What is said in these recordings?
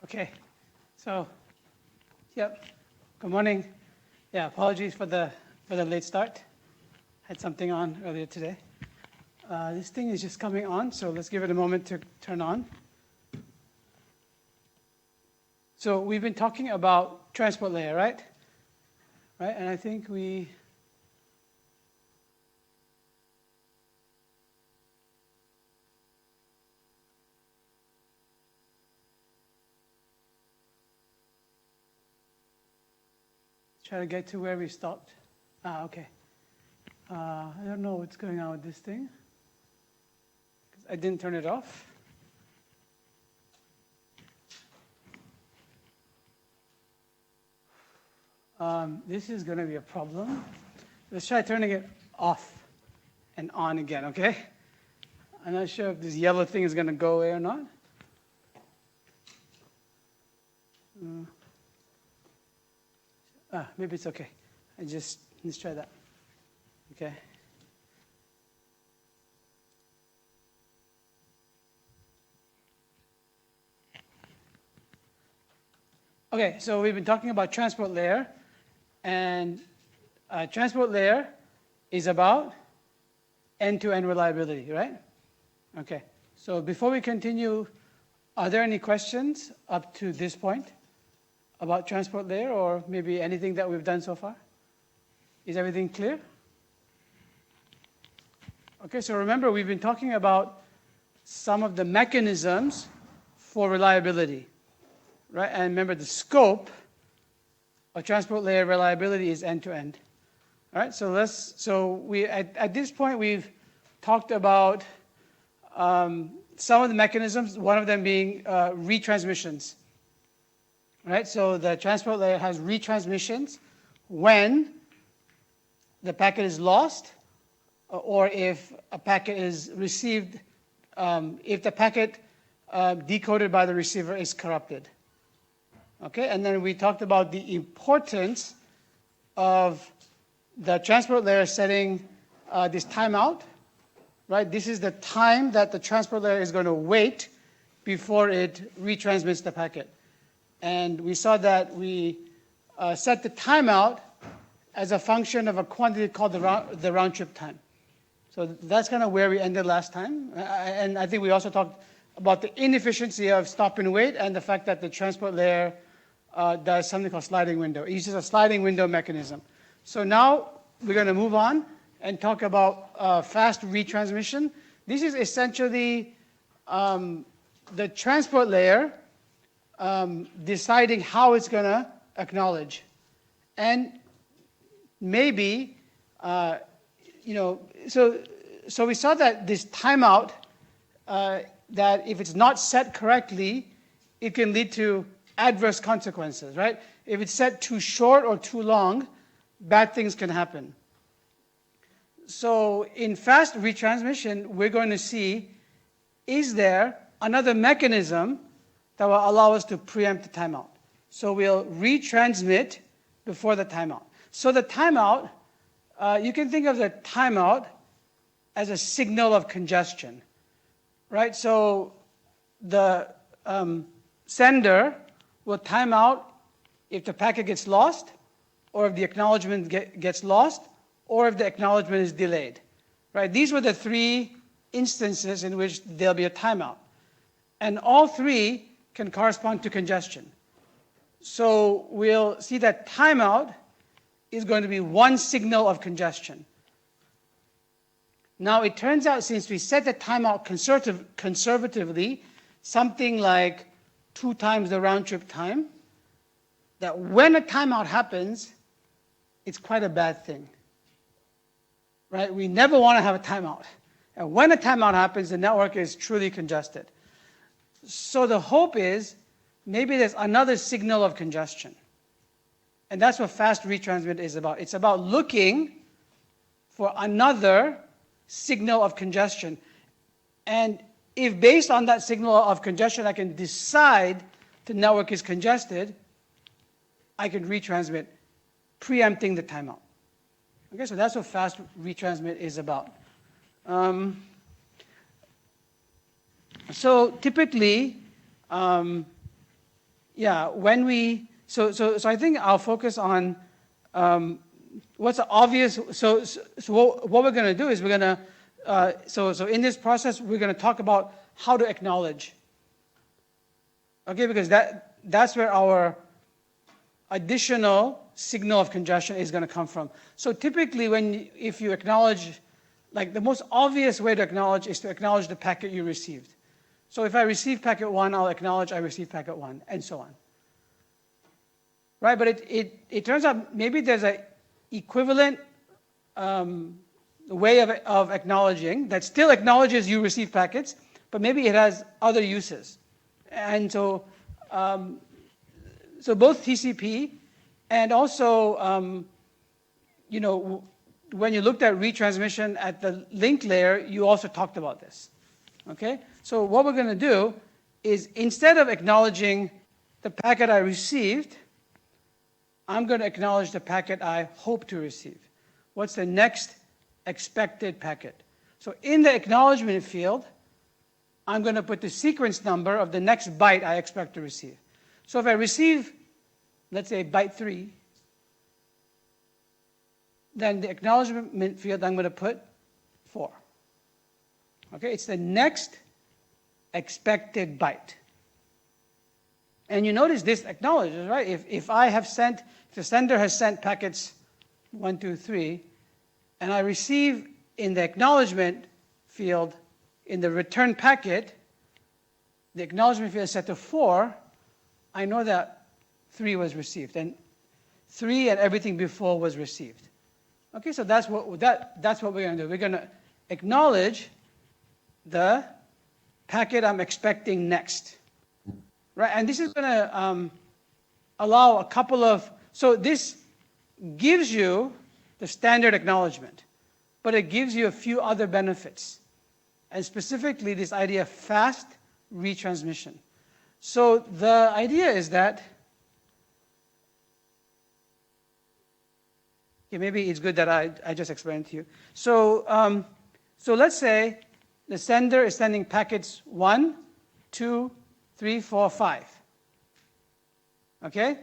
Okay, so, yep, good morning. Yeah, apologies for the late start. Had something on earlier today. This thing is just coming on, so let's give it a moment to turn on. So we've been talking about transport layer, right? Right, and I think we try to get to where we stopped. Okay. I don't know what's going on with this thing, because I didn't turn it off. This is going to be a problem. Let's try turning it off and on again, okay? I'm not sure if this yellow thing is going to go away or not. Maybe it's okay. Let's try that. Okay. Okay, so we've been talking about transport layer, and transport layer is about end-to-end reliability, right? Okay, so before we continue, are there any questions up to this point about transport layer, or maybe anything that we've done so far? Is everything clear? Okay, so remember, we've been talking about some of the mechanisms for reliability, right? And remember, the scope of transport layer reliability is end-to-end. All right, so at this point, we've talked about some of the mechanisms, one of them being retransmissions. Right, so the transport layer has retransmissions when the packet is lost, or if a packet is received, if the packet decoded by the receiver is corrupted. Okay, and then we talked about the importance of the transport layer setting this timeout. Right, this is the time that the transport layer is going to wait before it retransmits the packet. And we saw that we set the timeout as a function of a quantity called the round trip time. So that's kind of where we ended last time. And I think we also talked about the inefficiency of stop and wait and the fact that the transport layer does something called sliding window. It uses a sliding window mechanism. So now we're going to move on and talk about fast retransmission. This is essentially the transport layer deciding how it's going to acknowledge. And maybe, so we saw that this timeout, that if it's not set correctly, it can lead to adverse consequences, right? If it's set too short or too long, bad things can happen. So in fast retransmission, we're going to see, is there another mechanism that will allow us to preempt the timeout? So we'll retransmit before the timeout. So the timeout, you can think of the timeout as a signal of congestion, right? So the sender will time out if the packet gets lost, or if the acknowledgement gets lost, or if the acknowledgement is delayed, right? These were the three instances in which there'll be a timeout. And all three can correspond to congestion. So we'll see that timeout is going to be one signal of congestion. Now it turns out, since we set the timeout conservatively, something like 2 times the round trip time, that when a timeout happens, it's quite a bad thing. Right? We never want to have a timeout. And when a timeout happens, the network is truly congested. So the hope is maybe there's another signal of congestion. And that's what fast retransmit is about. It's about looking for another signal of congestion. And if based on that signal of congestion I can decide the network is congested, I can retransmit, preempting the timeout. Okay, so that's what fast retransmit is about. So typically, when we, so I think I'll focus on what's obvious. So what we're going to do is we're going to, so in this process, we're going to talk about how to acknowledge. Okay, because that's where our additional signal of congestion is going to come from. So typically, if you acknowledge, like the most obvious way to acknowledge is to acknowledge the packet you received. So if I receive packet 1, I'll acknowledge I received packet 1, and so on. Right, but it turns out maybe there's an equivalent way of acknowledging that still acknowledges you receive packets, but maybe it has other uses. And so, so both TCP and also, when you looked at retransmission at the link layer, you also talked about this. Okay? So what we're going to do is instead of acknowledging the packet I received, I'm going to acknowledge the packet I hope to receive. What's the next expected packet? So in the acknowledgement field, I'm going to put the sequence number of the next byte I expect to receive. So if I receive, let's say, byte 3, then the acknowledgement field, I'm going to put 4. Okay, it's the next expected byte. And you notice this acknowledges, right? If the sender has sent packets 1, 2, 3, and I receive in the acknowledgement field, in the return packet, the acknowledgement field is set to 4, I know that 3 was received, and 3 and everything before was received. Okay, so that's what we're going to do. We're going to acknowledge the packet I'm expecting next. Right, and this is going to allow a couple of, so this gives you the standard acknowledgement, but it gives you a few other benefits, and specifically this idea of fast retransmission. So the idea is that, okay, maybe it's good that I just explained to you. So, so let's say the sender is sending packets 1, 2, 3, 4, 5. Okay?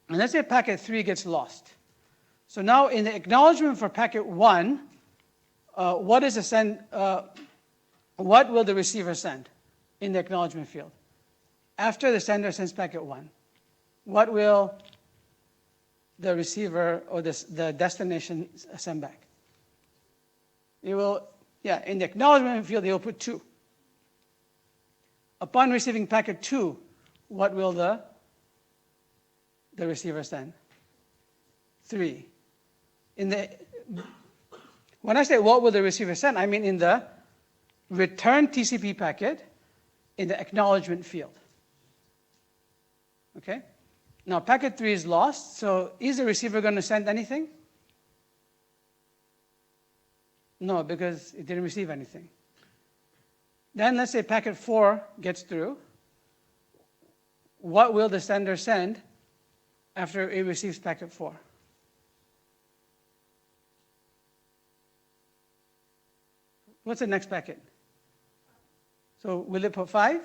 And let's say packet 3 gets lost. So now in the acknowledgement for packet 1, what will the receiver send in the acknowledgement field? After the sender sends packet 1, what will the receiver or the destination send back? It will, in the acknowledgement field, it will put 2. Upon receiving packet 2, what will the receiver send? 3. When I say what will the receiver send, I mean in the return TCP packet in the acknowledgement field. Okay? Now packet 3 is lost, so is the receiver going to send anything? No, because it didn't receive anything. Then let's say packet 4 gets through. What will the sender send after it receives packet 4? What's the next packet? So will it put 5?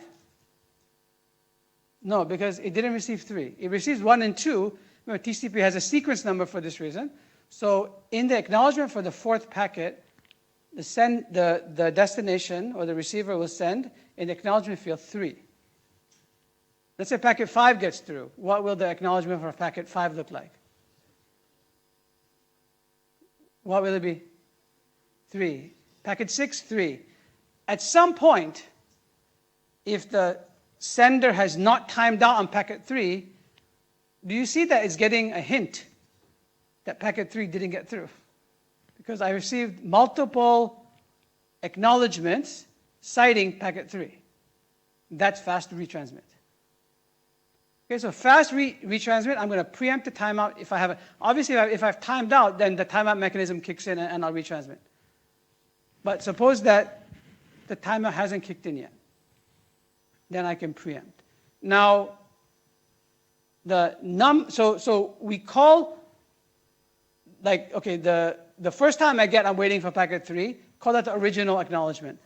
No, because it didn't receive 3. It receives 1 and 2. Remember, TCP has a sequence number for this reason. So in the acknowledgement for the 4th packet, the destination or the receiver will send in the acknowledgement field 3. Let's say packet 5 gets through. What will the acknowledgement for packet 5 look like? What will it be? 3. Packet 6, 3. At some point, if the sender has not timed out on packet 3, do you see that it's getting a hint that packet 3 didn't get through? Because I received multiple acknowledgements citing packet 3. That's fast retransmit. Okay, so fast retransmit, I'm going to preempt the timeout. Obviously, if I've timed out, then the timeout mechanism kicks in and I'll retransmit. But suppose that the timer hasn't kicked in yet. Then I can preempt. Now, so we call like, okay, the first time I get I'm waiting for packet 3, call that the original acknowledgement.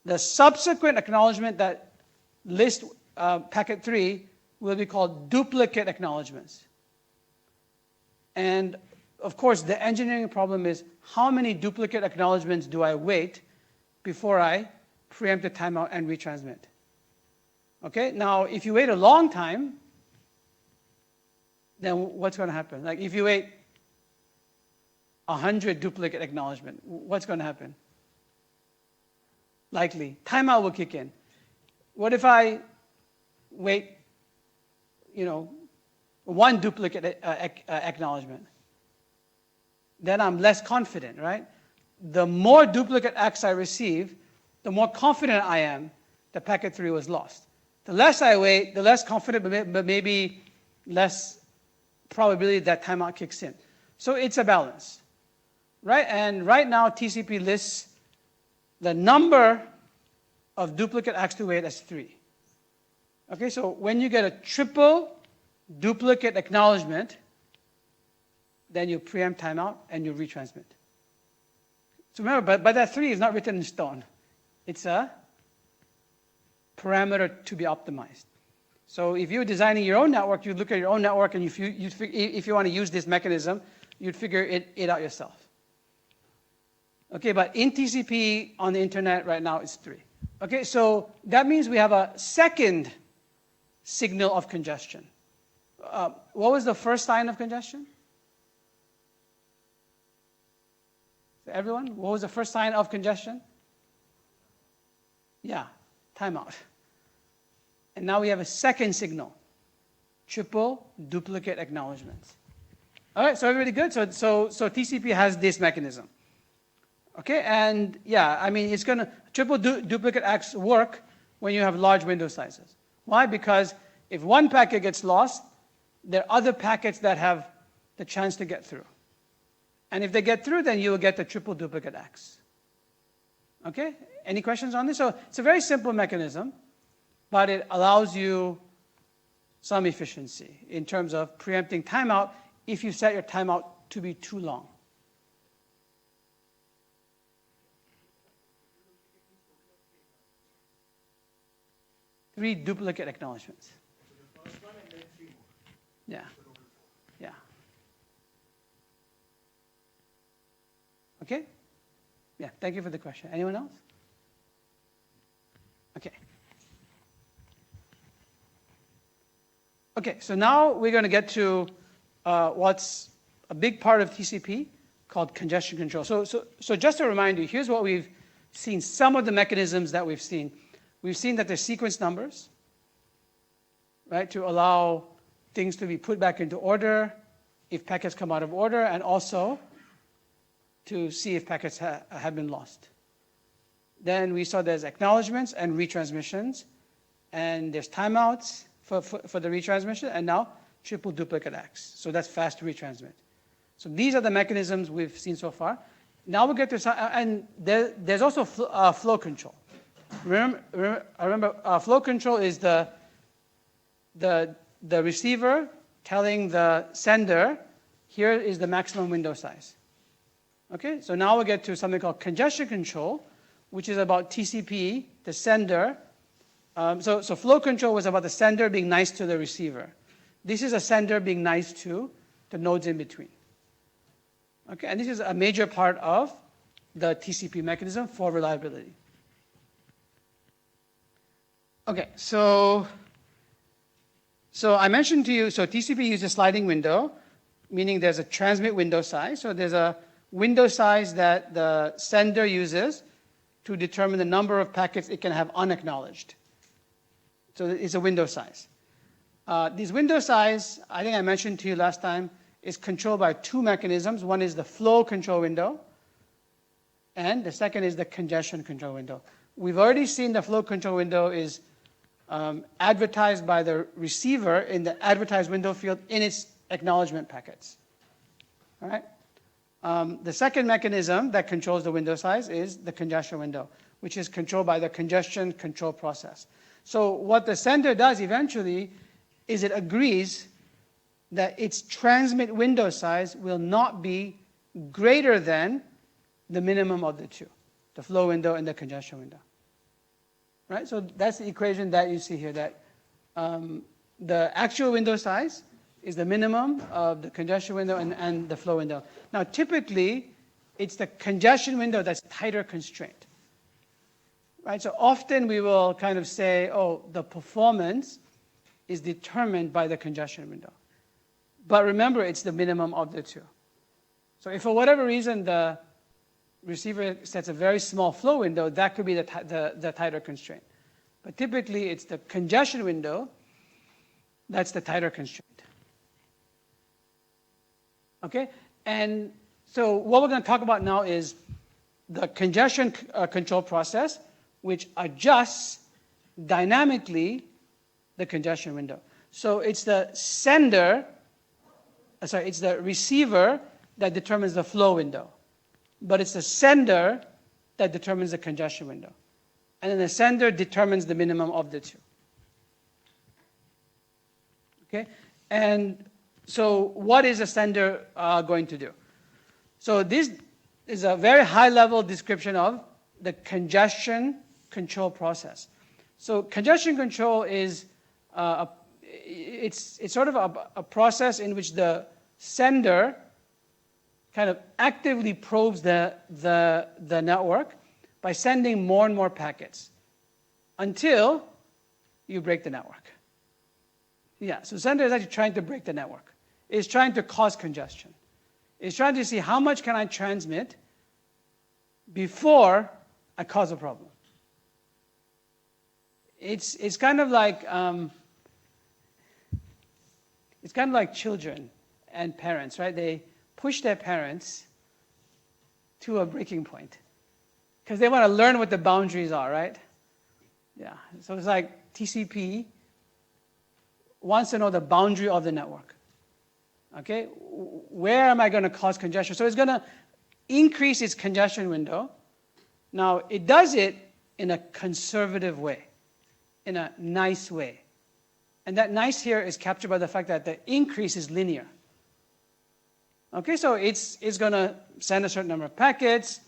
The subsequent acknowledgement that lists packet 3 will be called duplicate acknowledgements. And of course, the engineering problem is how many duplicate acknowledgements do I wait before I preempt the timeout and retransmit? Okay, now if you wait a long time, then what's going to happen? Like if you wait 100 duplicate acknowledgement, what's going to happen? Likely, timeout will kick in. What if I wait, one duplicate acknowledgement? Then I'm less confident, right? The more duplicate acts I receive, the more confident I am that packet 3 was lost. The less I wait, the less confident, but maybe less probability that timeout kicks in. So it's a balance, right? And right now, TCP lists the number of duplicate acts to wait as 3. Okay, so when you get a triple duplicate acknowledgement, then you preempt timeout and you retransmit. So remember, but that 3 is not written in stone. It's a parameter to be optimized. So if you're designing your own network, you look at your own network, and if you want to use this mechanism, you'd figure it out yourself. Okay, but in TCP on the internet right now, it's 3. Okay, so that means we have a second signal of congestion. What was the first sign of congestion? Everyone, what was the first sign of congestion? Yeah, timeout. And now we have a second signal, triple duplicate acknowledgements. All right, so everybody good? So TCP has this mechanism. Okay, and yeah, I mean, it's going to, triple duplicate acts work when you have large window sizes. Why? Because if one packet gets lost, there are other packets that have the chance to get through. And if they get through, then you will get the triple duplicate acts. Okay, any questions on this? So it's a very simple mechanism, but it allows you some efficiency in terms of preempting timeout if you set your timeout to be too long. Three duplicate acknowledgements. So the first one and then 3 more. Yeah. Yeah. Okay? Yeah, thank you for the question. Anyone else? Okay. Okay, so now we're going to get to what's a big part of TCP called congestion control. So just to remind you, here's what we've seen, some of the mechanisms that we've seen. We've seen that there's sequence numbers, right, to allow things to be put back into order if packets come out of order, and also to see if packets have been lost. Then we saw there's acknowledgements and retransmissions, and there's timeouts for the retransmission, and now triple duplicate acts. So that's fast to retransmit. So these are the mechanisms we've seen so far. Now we'll get to, and there's also flow control. Remember, flow control is the receiver telling the sender, here is the maximum window size. Okay, so now we'll get to something called congestion control, which is about TCP, the sender. So flow control was about the sender being nice to the receiver. This is a sender being nice to the nodes in between. Okay, and this is a major part of the TCP mechanism for reliability. Okay, so I mentioned to you, so TCP uses sliding window, meaning there's a transmit window size. So there's a window size that the sender uses to determine the number of packets it can have unacknowledged. So it's a window size. This window size, I think I mentioned to you last time, is controlled by 2 mechanisms. One is the flow control window, and the second is the congestion control window. We've already seen the flow control window is advertised by the receiver in the advertised window field in its acknowledgement packets. All right? The second mechanism that controls the window size is the congestion window, which is controlled by the congestion control process. So what the sender does eventually is it agrees that its transmit window size will not be greater than the minimum of the two, the flow window and the congestion window. Right? So that's the equation that you see here, that the actual window size is the minimum of the congestion window and the flow window. Now, typically, it's the congestion window that's tighter constraint. Right? So often we will kind of say, oh, the performance is determined by the congestion window. But remember, it's the minimum of the two. So if for whatever reason the receiver sets a very small flow window, that could be the tighter constraint. But typically, it's the congestion window that's the tighter constraint. Okay? And so what we're going to talk about now is the congestion control process, which adjusts dynamically the congestion window. So it's the it's the receiver that determines the flow window. But it's the sender that determines the congestion window. And then the sender determines the minimum of the two. Okay? And so what is a sender going to do? So this is a very high-level description of the congestion control process. So congestion control is it's sort of a process in which the sender kind of actively probes the network by sending more and more packets until you break the network. Yeah, so sender is actually trying to break the network. It's trying to cause congestion. It's trying to see how much can I transmit before I cause a problem. It's kind of like children and parents, right? They push their parents to a breaking point because they want to learn what the boundaries are, right? Yeah. So it's like TCP wants to know the boundary of the network. Okay? Where am I going to cause congestion? So it's going to increase its congestion window. Now, it does it in a conservative way, in a nice way. And that nice here is captured by the fact that the increase is linear. Okay, so it's going to send a certain number of packets,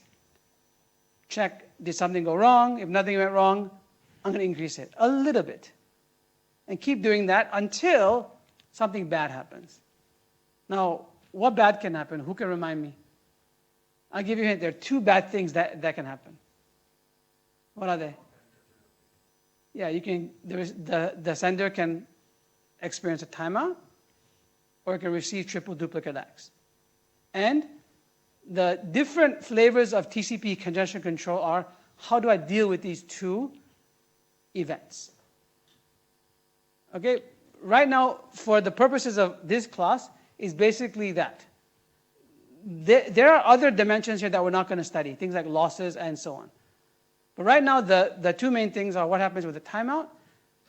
check, did something go wrong? If nothing went wrong, I'm going to increase it a little bit. And keep doing that until something bad happens. Now, what bad can happen? Who can remind me? I'll give you a hint. There are two bad things that can happen. What are they? Yeah, the sender can experience a timeout, or it can receive triple duplicate acks. And the different flavors of TCP congestion control are, how do I deal with these two events? Okay, right now, for the purposes of this class, is basically that. There are other dimensions here that we're not going to study, things like losses and so on. But right now, the two main things are what happens with a timeout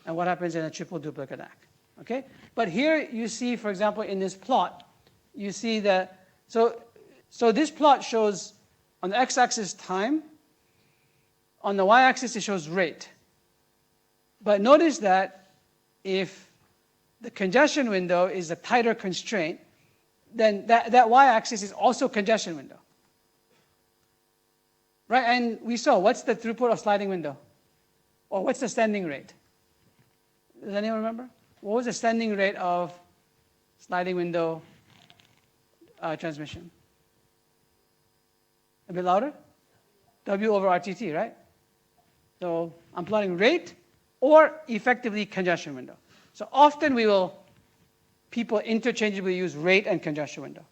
and what happens in a triple duplicate ACK. Okay? But here you see, for example, in this plot, you see that, so this plot shows on the x-axis time, on the y-axis it shows rate. But notice that if the congestion window is a tighter constraint, then that y-axis is also congestion window. Right? And we saw, what's the throughput of sliding window? Or what's the standing rate? Does anyone remember? What was the standing rate of sliding window transmission? A bit louder? W over RTT, right? So I'm plotting rate or effectively congestion window. So often people interchangeably use rate and congestion window.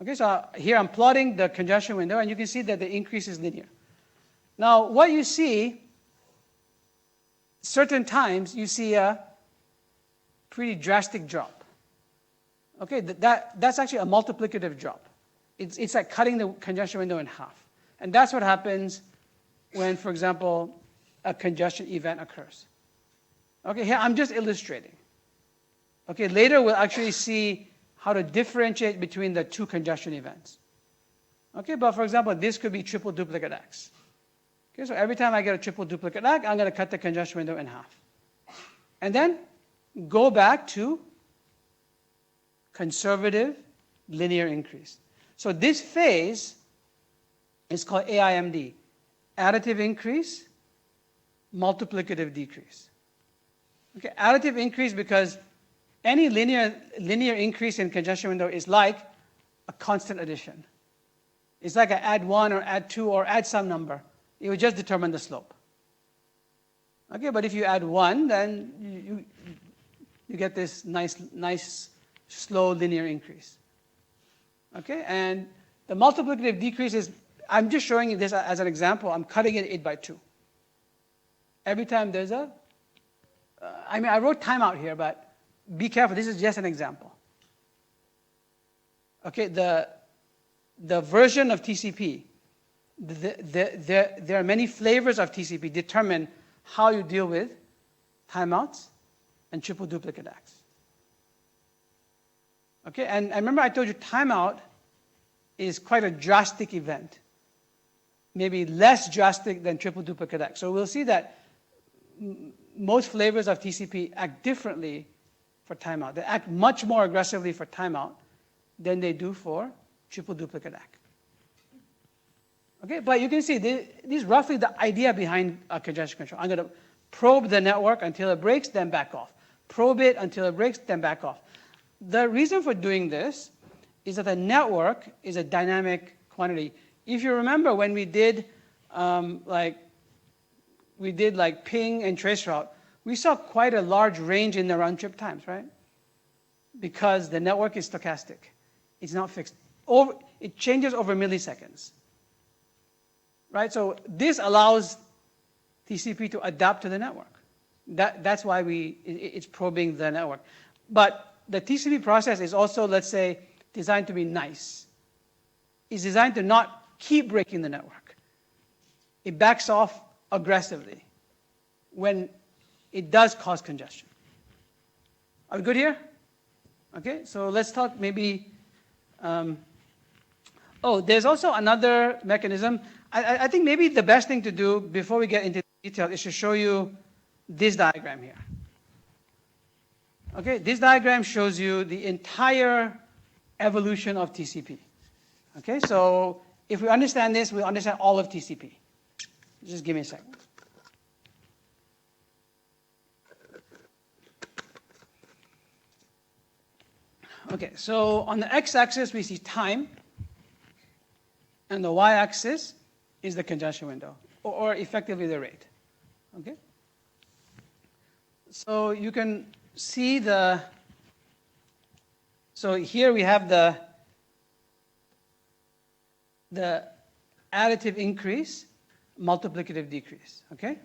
Okay, so here I'm plotting the congestion window, and you can see that the increase is linear. Now, what you see, certain times you see a pretty drastic drop. Okay, that's actually a multiplicative drop. It's like cutting the congestion window in half. And that's what happens when, for example, a congestion event occurs. Okay, here I'm just illustrating. Okay, later we'll actually see how to differentiate between the two congestion events. Okay, but for example, this could be triple duplicate X. Okay, so every time I get a triple duplicate X, I'm going to cut the congestion window in half. And then go back to conservative linear increase. So this phase is called AIMD, additive increase, multiplicative decrease. Okay, additive increase because any linear increase in congestion window is like a constant addition. It's like I add 1 or add 2 or add some number. It will just determine the slope. Okay, but if you add 1, then you get this nice slow linear increase. Okay, and the multiplicative decrease is, I'm just showing you this as an example. I'm cutting it 8 by 2. Every time there's a, I wrote timeout here, but be careful. This is just an example. Okay, the version of TCP, there are many flavors of TCP determine how you deal with timeouts and triple duplicate acts. Okay, and remember I told you timeout is quite a drastic event, maybe less drastic than triple duplicate act. So we'll see that most flavors of TCP act differently for timeout. They act much more aggressively for timeout than they do for triple duplicate act. Okay, but you can see this is roughly the idea behind congestion control. I'm going to probe the network until it breaks, then back off. Probe it until it breaks, then back off. The reason for doing this is that the network is a dynamic quantity. If you remember when we did like ping and traceroute, we saw quite a large range in the round trip times, right? Because the network is stochastic. It's not fixed. It changes over milliseconds. Right? So this allows TCP to adapt to the network. That's why it's probing the network. But the TCP process is also, let's say, designed to be nice. It's designed to not keep breaking the network. It backs off aggressively when it does cause congestion. Are we good here? Okay, so let's talk maybe. There's also another mechanism. I think maybe the best thing to do before we get into detail is to show you this diagram here. Okay, this diagram shows you the entire evolution of TCP. Okay, so if we understand this, we understand all of TCP. Just give me a second. Okay, so on the x-axis we see time, and the y-axis is the congestion window, or effectively the rate. Okay? So you can see so here we have the additive increase, multiplicative decrease. Okay?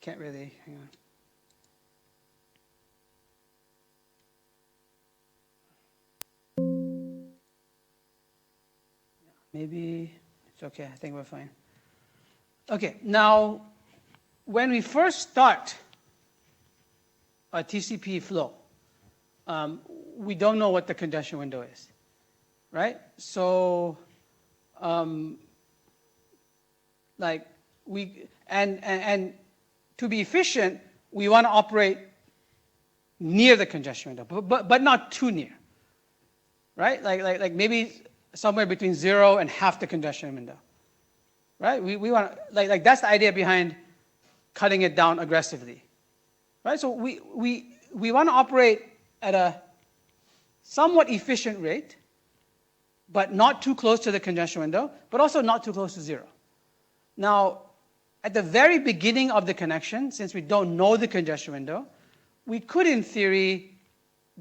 Can't really, hang on. Maybe it's okay. I think we're fine. Okay, now when we first start a TCP flow, we don't know what the congestion window is, right? So, and to be efficient, we want to operate near the congestion window, but not too near, right? Like maybe somewhere between 0 and half the congestion window, right? We want like that's the idea behind cutting it down aggressively, right? So we want to operate at a somewhat efficient rate, but not too close to the congestion window, but also not too close to 0. Now, at the very beginning of the connection, since we don't know the congestion window, we could, in theory,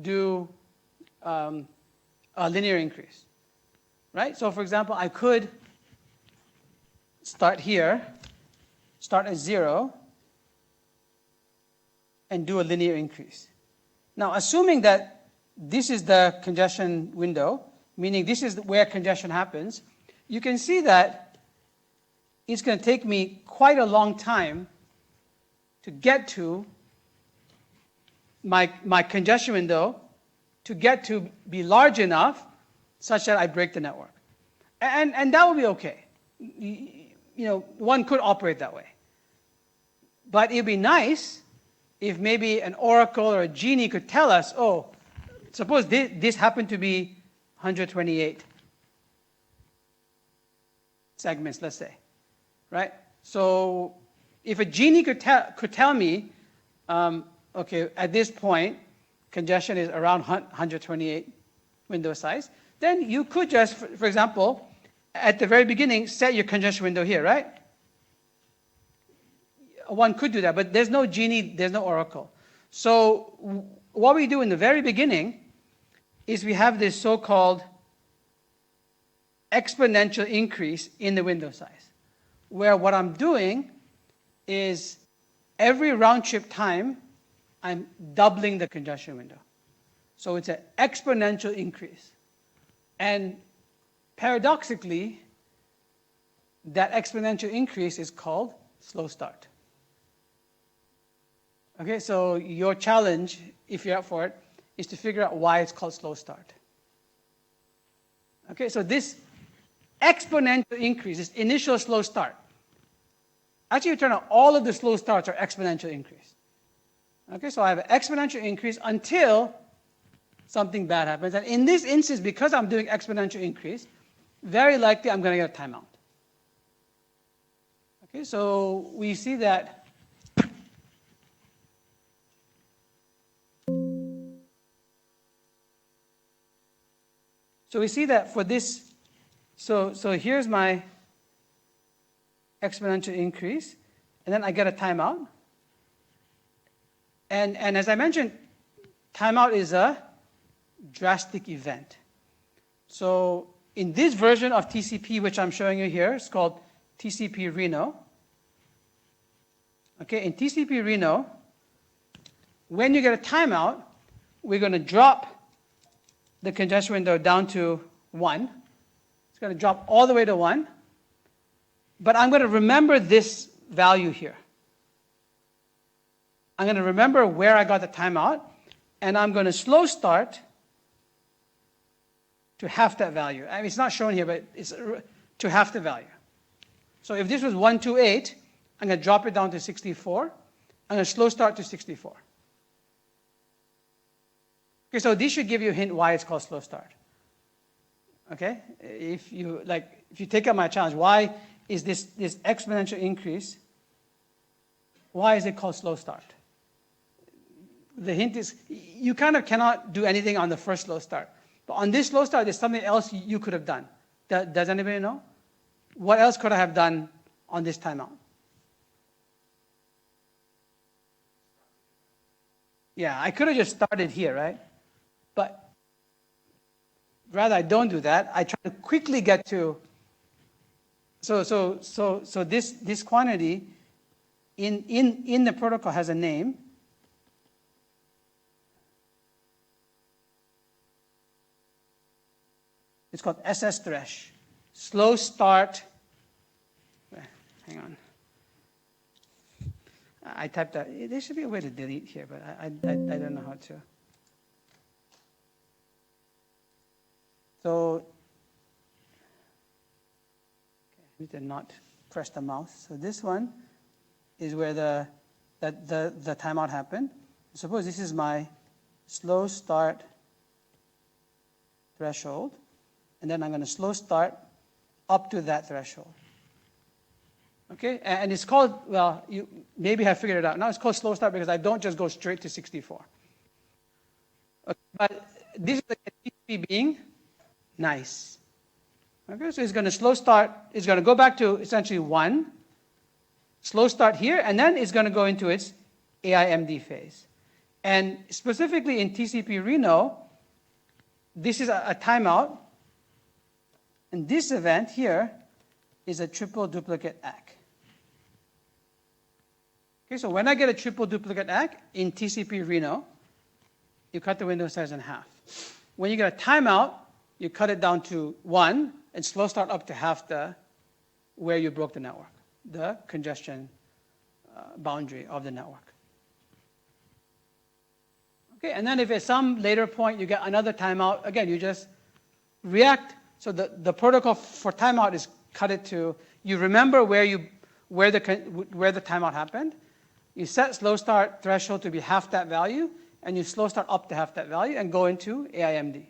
do a linear increase. Right? So for example, I could start here, start at 0, and do a linear increase. Now, assuming that this is the congestion window, meaning this is where congestion happens, you can see that it's going to take me quite a long time to get to my congestion window to get to be large enough such that I break the network. And that will be okay. One could operate that way. But it would be nice if maybe an oracle or a genie could tell us, oh, suppose this happened to be 128 segments, let's say, right? So if a genie could tell me, okay, at this point, congestion is around 128 window size, then you could just, for example, at the very beginning, set your congestion window here, right? One could do that, but there's no genie, there's no oracle. So what we do in the very beginning is we have this so-called exponential increase in the window size, where what I'm doing is every round trip time, I'm doubling the congestion window. So it's an exponential increase. And paradoxically, that exponential increase is called slow start. Okay, so your challenge, if you're up for it, is to figure out why it's called slow start. Okay, so this exponential increase, this initial slow start, actually, you turn out all of the slow starts are exponential increase. Okay, so I have an exponential increase until something bad happens. And in this instance, because I'm doing exponential increase, very likely I'm going to get a timeout. Okay, so we see that for this, so here's my exponential increase, and then I get a timeout. And as I mentioned, timeout is a drastic event. So in this version of TCP, which I'm showing you here, it's called TCP Reno. Okay, in TCP Reno, when you get a timeout, we're going to drop the congestion window down to 1. It's going to drop all the way to 1. But I'm going to remember this value here. I'm going to remember where I got the timeout, and I'm going to slow start to half that value. I mean, it's not shown here, but it's to half the value. So if this was 128, I'm going to drop it down to 64. I'm going to slow start to 64. Okay, so this should give you a hint why it's called slow start. Okay, if you take up my challenge, why is this exponential increase? Why is it called slow start? The hint is you kind of cannot do anything on the first slow start, but on this slow start, there's something else you could have done. Does anybody know? What else could I have done on this timeout? Yeah, I could have just started here, right? But rather I don't do that. I try to quickly get to. So this quantity in the protocol has a name. It's called SS thresh. Slow start. Hang on. I typed that. There should be a way to delete here, but I don't know how to. So I need to not press the mouse. So this one is where the timeout happened. Suppose this is my slow start threshold, and then I'm going to slow start up to that threshold. Okay, and it's called, well, you maybe have figured it out. Now it's called slow start because I don't just go straight to 64. Okay, but this is the TCP being nice. Okay, so it's going to slow start. It's going to go back to essentially 1, slow start here, and then it's going to go into its AIMD phase. And specifically in TCP Reno, this is a timeout, and this event here is a triple duplicate ACK. Okay, so when I get a triple duplicate ACK in TCP Reno, you cut the window size in half. When you get a timeout, you cut it down to 1 and slow start up to half where you broke the network, the congestion boundary of the network. Okay, and then if at some later point you get another timeout, again, you just react. So the protocol for timeout is cut it to, you remember where the timeout happened, You set slow start threshold to be half that value, and you slow start up to half that value and go into AIMD.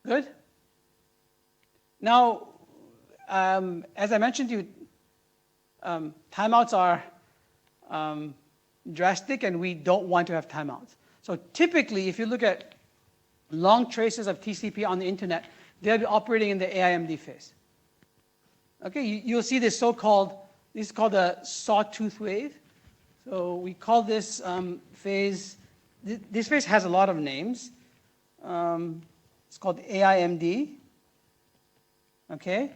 Good? Now, as I mentioned to you, timeouts are drastic, and we don't want to have timeouts. So typically, if you look at long traces of TCP on the internet, they'll be operating in the AIMD phase. Okay, you'll see this so-called, this is called a sawtooth wave. So we call this phase, this phase has a lot of names. It's called AIMD. Okay,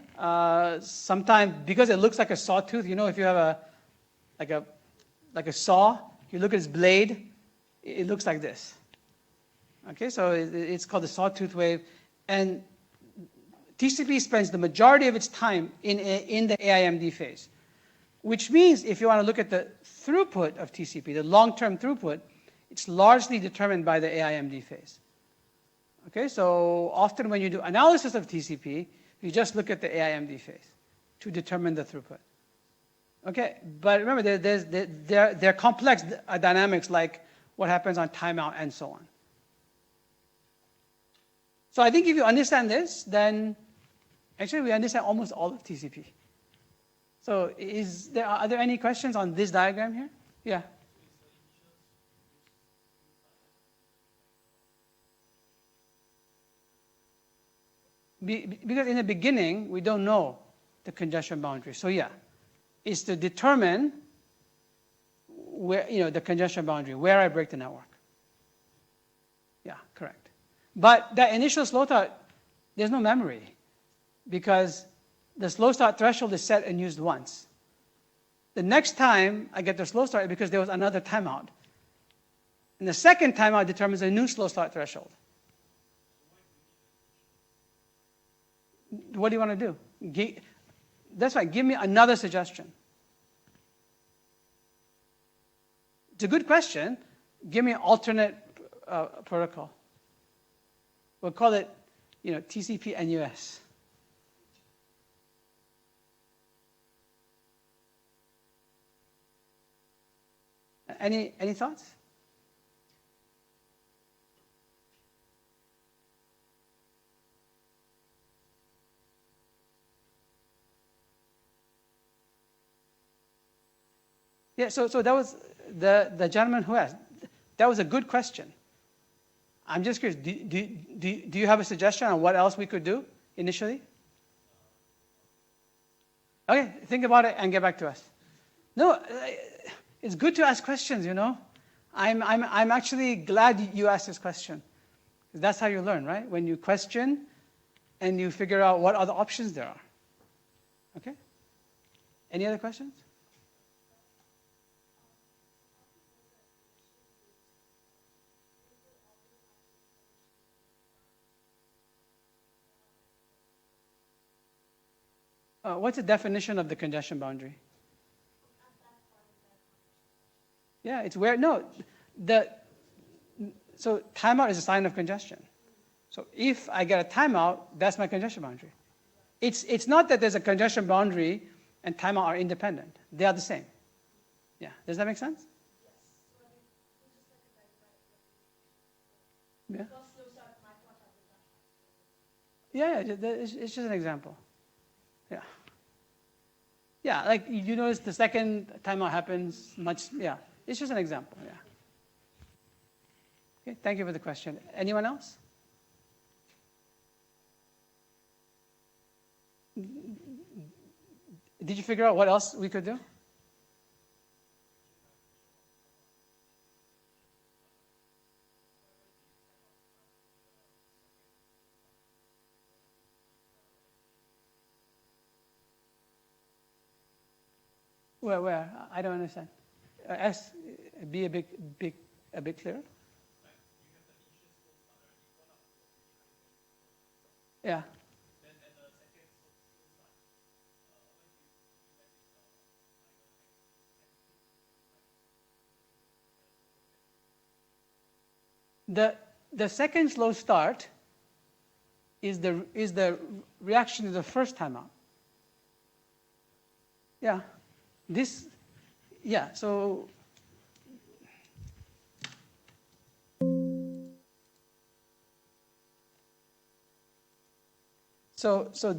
sometimes because it looks like a sawtooth, you know, if you have like a saw, you look at its blade, it looks like this. Okay, so it's called the sawtooth wave, and TCP spends the majority of its time in the AIMD phase, which means if you want to look at the throughput of TCP, the long-term throughput, it's largely determined by the AIMD phase. Okay, so often when you do analysis of TCP, you just look at the AIMD phase to determine the throughput. Okay, but remember, there are complex dynamics like what happens on timeout and so on. So I think if you understand this, then actually we understand almost all of TCP. So are there any questions on this diagram here? Yeah. Because in the beginning, we don't know the congestion boundary. So yeah, it's to determine where, you know, the congestion boundary, where I break the network. Yeah, correct. But that initial slow start, there's no memory because the slow start threshold is set and used once. The next time I get the slow start is because there was another timeout. And the second timeout determines a new slow start threshold. What do you want to do? That's right, give me another suggestion. It's a good question. Give me an alternate protocol. We'll call it, you know, TCP NUS. Any thoughts? Yeah, so that was the gentleman who asked. That was a good question. I'm just curious, do you have a suggestion on what else we could do initially? Okay, think about it and get back to us. No, it's good to ask questions, you know. I'm actually glad you asked this question. That's how you learn, right? When you question and you figure out what other options there are. Okay? Any other questions? What's the definition of the congestion boundary? Yeah, it's where, no, so timeout is a sign of congestion. So if I get a timeout, that's my congestion boundary. It's not that there's a congestion boundary and timeout are independent. They are the same. Yeah, does that make sense? Yeah. Yeah, it's just an example. Yeah. Yeah, like you notice the second timeout happens much, yeah. It's just an example, yeah. Okay, thank you for the question. Anyone else? Did you figure out what else we could do? Where? I don't understand. Be a bit clearer. Yeah. The second slow start is the reaction to the first timeout. Yeah. this, yeah, so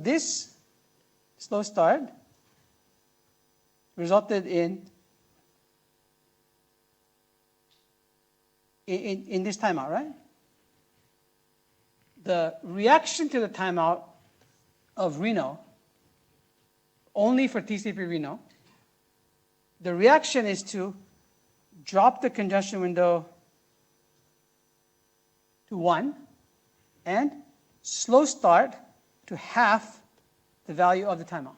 this slow start resulted in this timeout, right? The reaction to the timeout of Reno, only for TCP Reno, the reaction is to drop the congestion window to 1 and slow start to half the value of the timeout.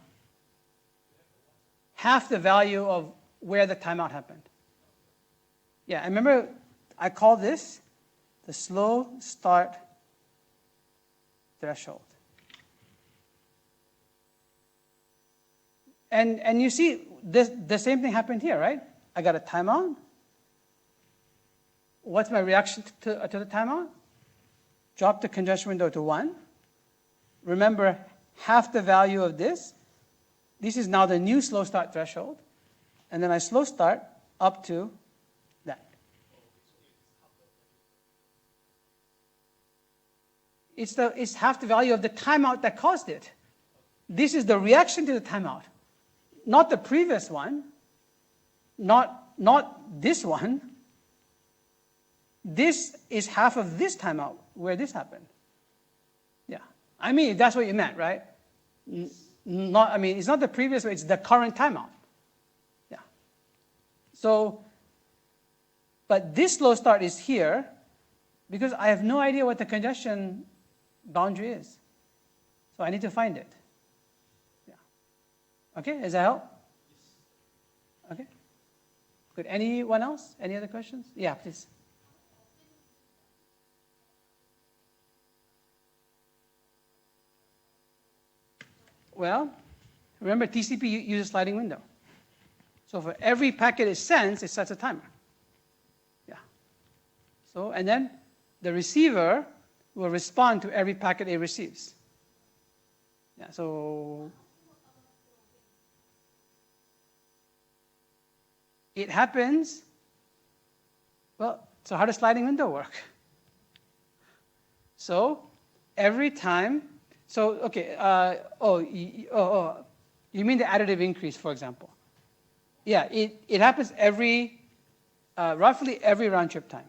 Half the value of where the timeout happened. Yeah, I remember I call this the slow start threshold. And you see, the same thing happened here, right? I got a timeout. What's my reaction to the timeout? Drop the congestion window to 1. Remember, half the value of this. This is now the new slow start threshold. And then I slow start up to that. It's half the value of the timeout that caused it. This is the reaction to the timeout. Not the previous one. Not this one. This is half of this timeout where this happened. Yeah. I mean, that's what you meant, right? It's not the previous one, it's the current timeout. Yeah. So, but this slow start is here because I have no idea what the congestion boundary is. So I need to find it. Yeah. Okay, does that help? Okay. Good. Anyone else? Any other questions? Yeah, please. Well, remember TCP uses sliding window. So for every packet it sends, it sets a timer. Yeah. So, and then the receiver will respond to every packet it receives. Yeah, so it happens, well, so how does sliding window work? So every time, so, okay, you mean the additive increase, for example. Yeah, it happens roughly every round trip time.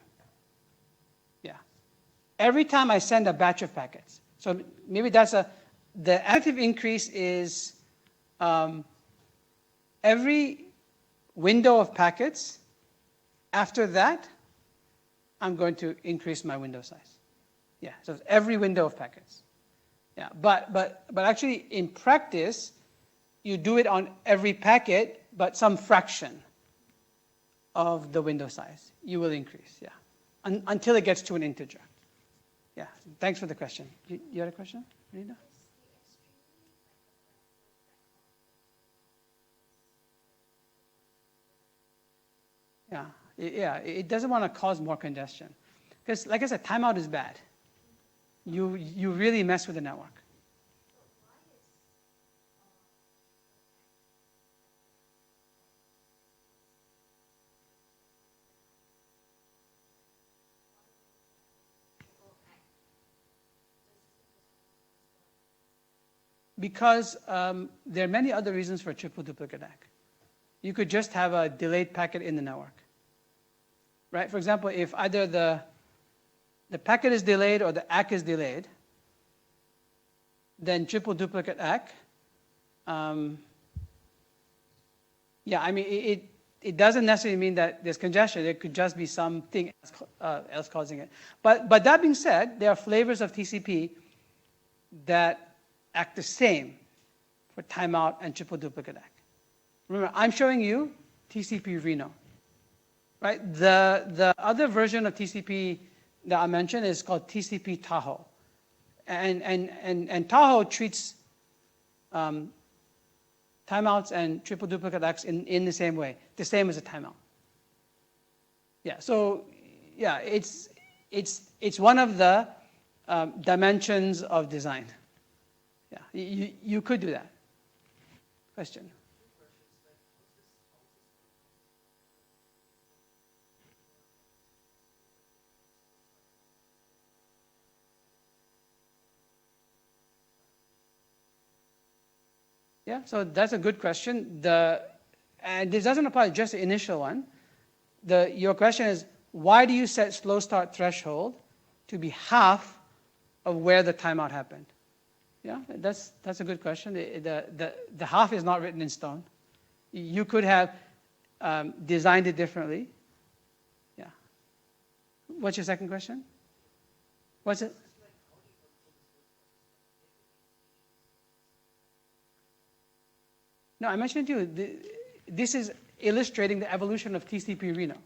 Yeah. Every time I send a batch of packets. So maybe the additive increase is every window of packets. After that, I'm going to increase my window size. Yeah, so it's every window of packets. Yeah, but actually in practice, you do it on every packet, but some fraction of the window size you will increase. Yeah, until it gets to an integer. Yeah, thanks for the question. You had a question, Rita? Yeah, it doesn't want to cause more congestion. Because, like I said, timeout is bad. You really mess with the network. Because there are many other reasons for triple duplicate ACK. You could just have a delayed packet in the network. Right? For example, if either the packet is delayed or the ACK is delayed, then triple duplicate ACK, it doesn't necessarily mean that there's congestion. It could just be something else causing it. But that being said, there are flavors of TCP that act the same for timeout and triple duplicate ACK. Remember, I'm showing you TCP Reno. Right? The other version of TCP that I mentioned is called TCP Tahoe. And Tahoe treats timeouts and triple duplicate ACKs in the same way, the same as a timeout. Yeah, so yeah, it's one of the dimensions of design. Yeah, you could do that. Question? Yeah, so that's a good question. And this doesn't apply to just the initial one. Your question is, why do you set slow start threshold to be half of where the timeout happened? Yeah, that's a good question. The half is not written in stone. You could have designed it differently. Yeah. What's your second question? What's it? No, I mentioned to you, this is illustrating the evolution of TCP Reno.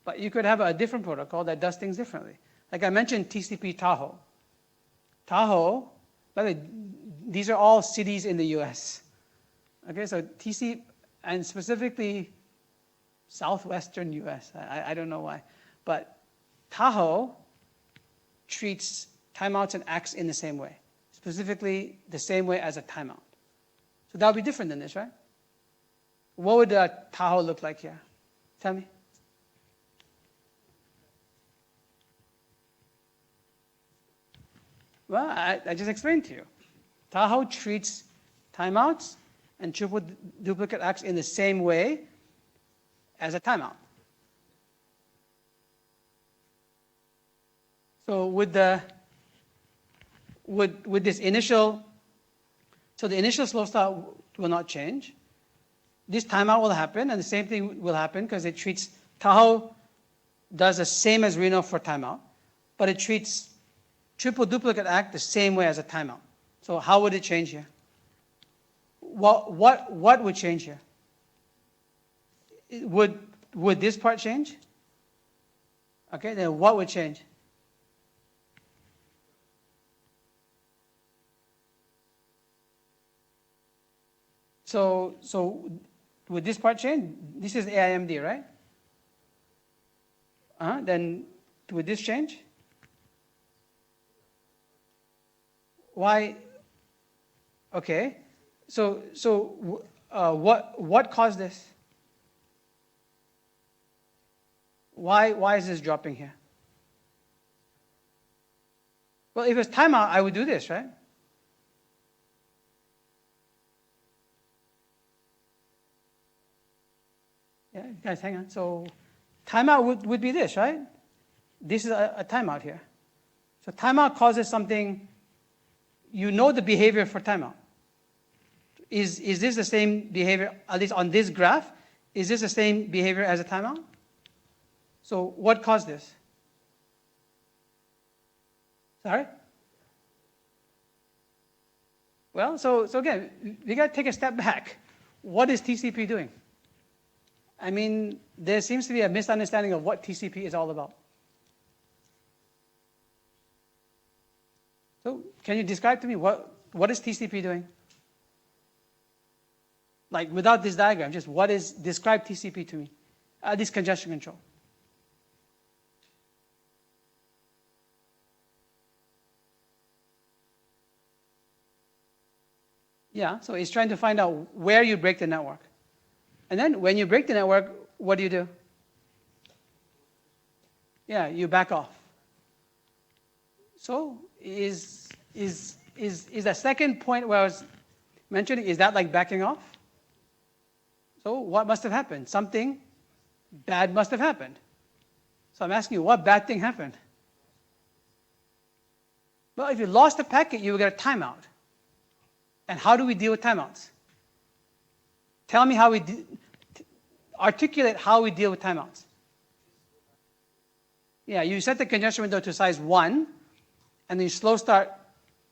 But you could have a different protocol that does things differently. Like I mentioned TCP Tahoe. Tahoe, by the way, these are all cities in the US. Okay, so TCP, and specifically southwestern US, I don't know why. But Tahoe treats timeouts and acts in the same way, specifically the same way as a timeout. So that would be different than this, right? What would Tahoe look like here? Tell me. Well, I just explained to you. Tahoe treats timeouts and triple duplicate acts in the same way as a timeout. So with this initial, so the initial slow start will not change. This timeout will happen, and the same thing will happen because it treats, Tahoe does the same as Reno for timeout, but it treats triple duplicate act the same way as a timeout. So how would it change here? What would change here? Would this part change? Okay, then what would change? So would this part change? This is AIMD, right? Then would this change? Why? Okay. So what caused this? Why is this dropping here? Well, if it's timeout, I would do this, right? Yeah, guys, hang on. So timeout would be this, right? This is a timeout here. So timeout causes something, you know the behavior for timeout. Is this the same behavior, at least on this graph, is this the same behavior as a timeout? So what caused this? Sorry? Well, so again, we got to take a step back. What is TCP doing? I mean, there seems to be a misunderstanding of what TCP is all about. So can you describe to me what is TCP doing? Like without this diagram, just describe TCP to me. This congestion control. Yeah, so it's trying to find out where you break the network. And then when you break the network, what do? Yeah, you back off. So is the second point where I was mentioning, is that like backing off? So what must have happened? Something bad must have happened. So I'm asking you, what bad thing happened? Well, if you lost a packet, you will get a timeout. And how do we deal with timeouts? Tell me how articulate how we deal with timeouts. Yeah, you set the congestion window to size 1, and then you slow start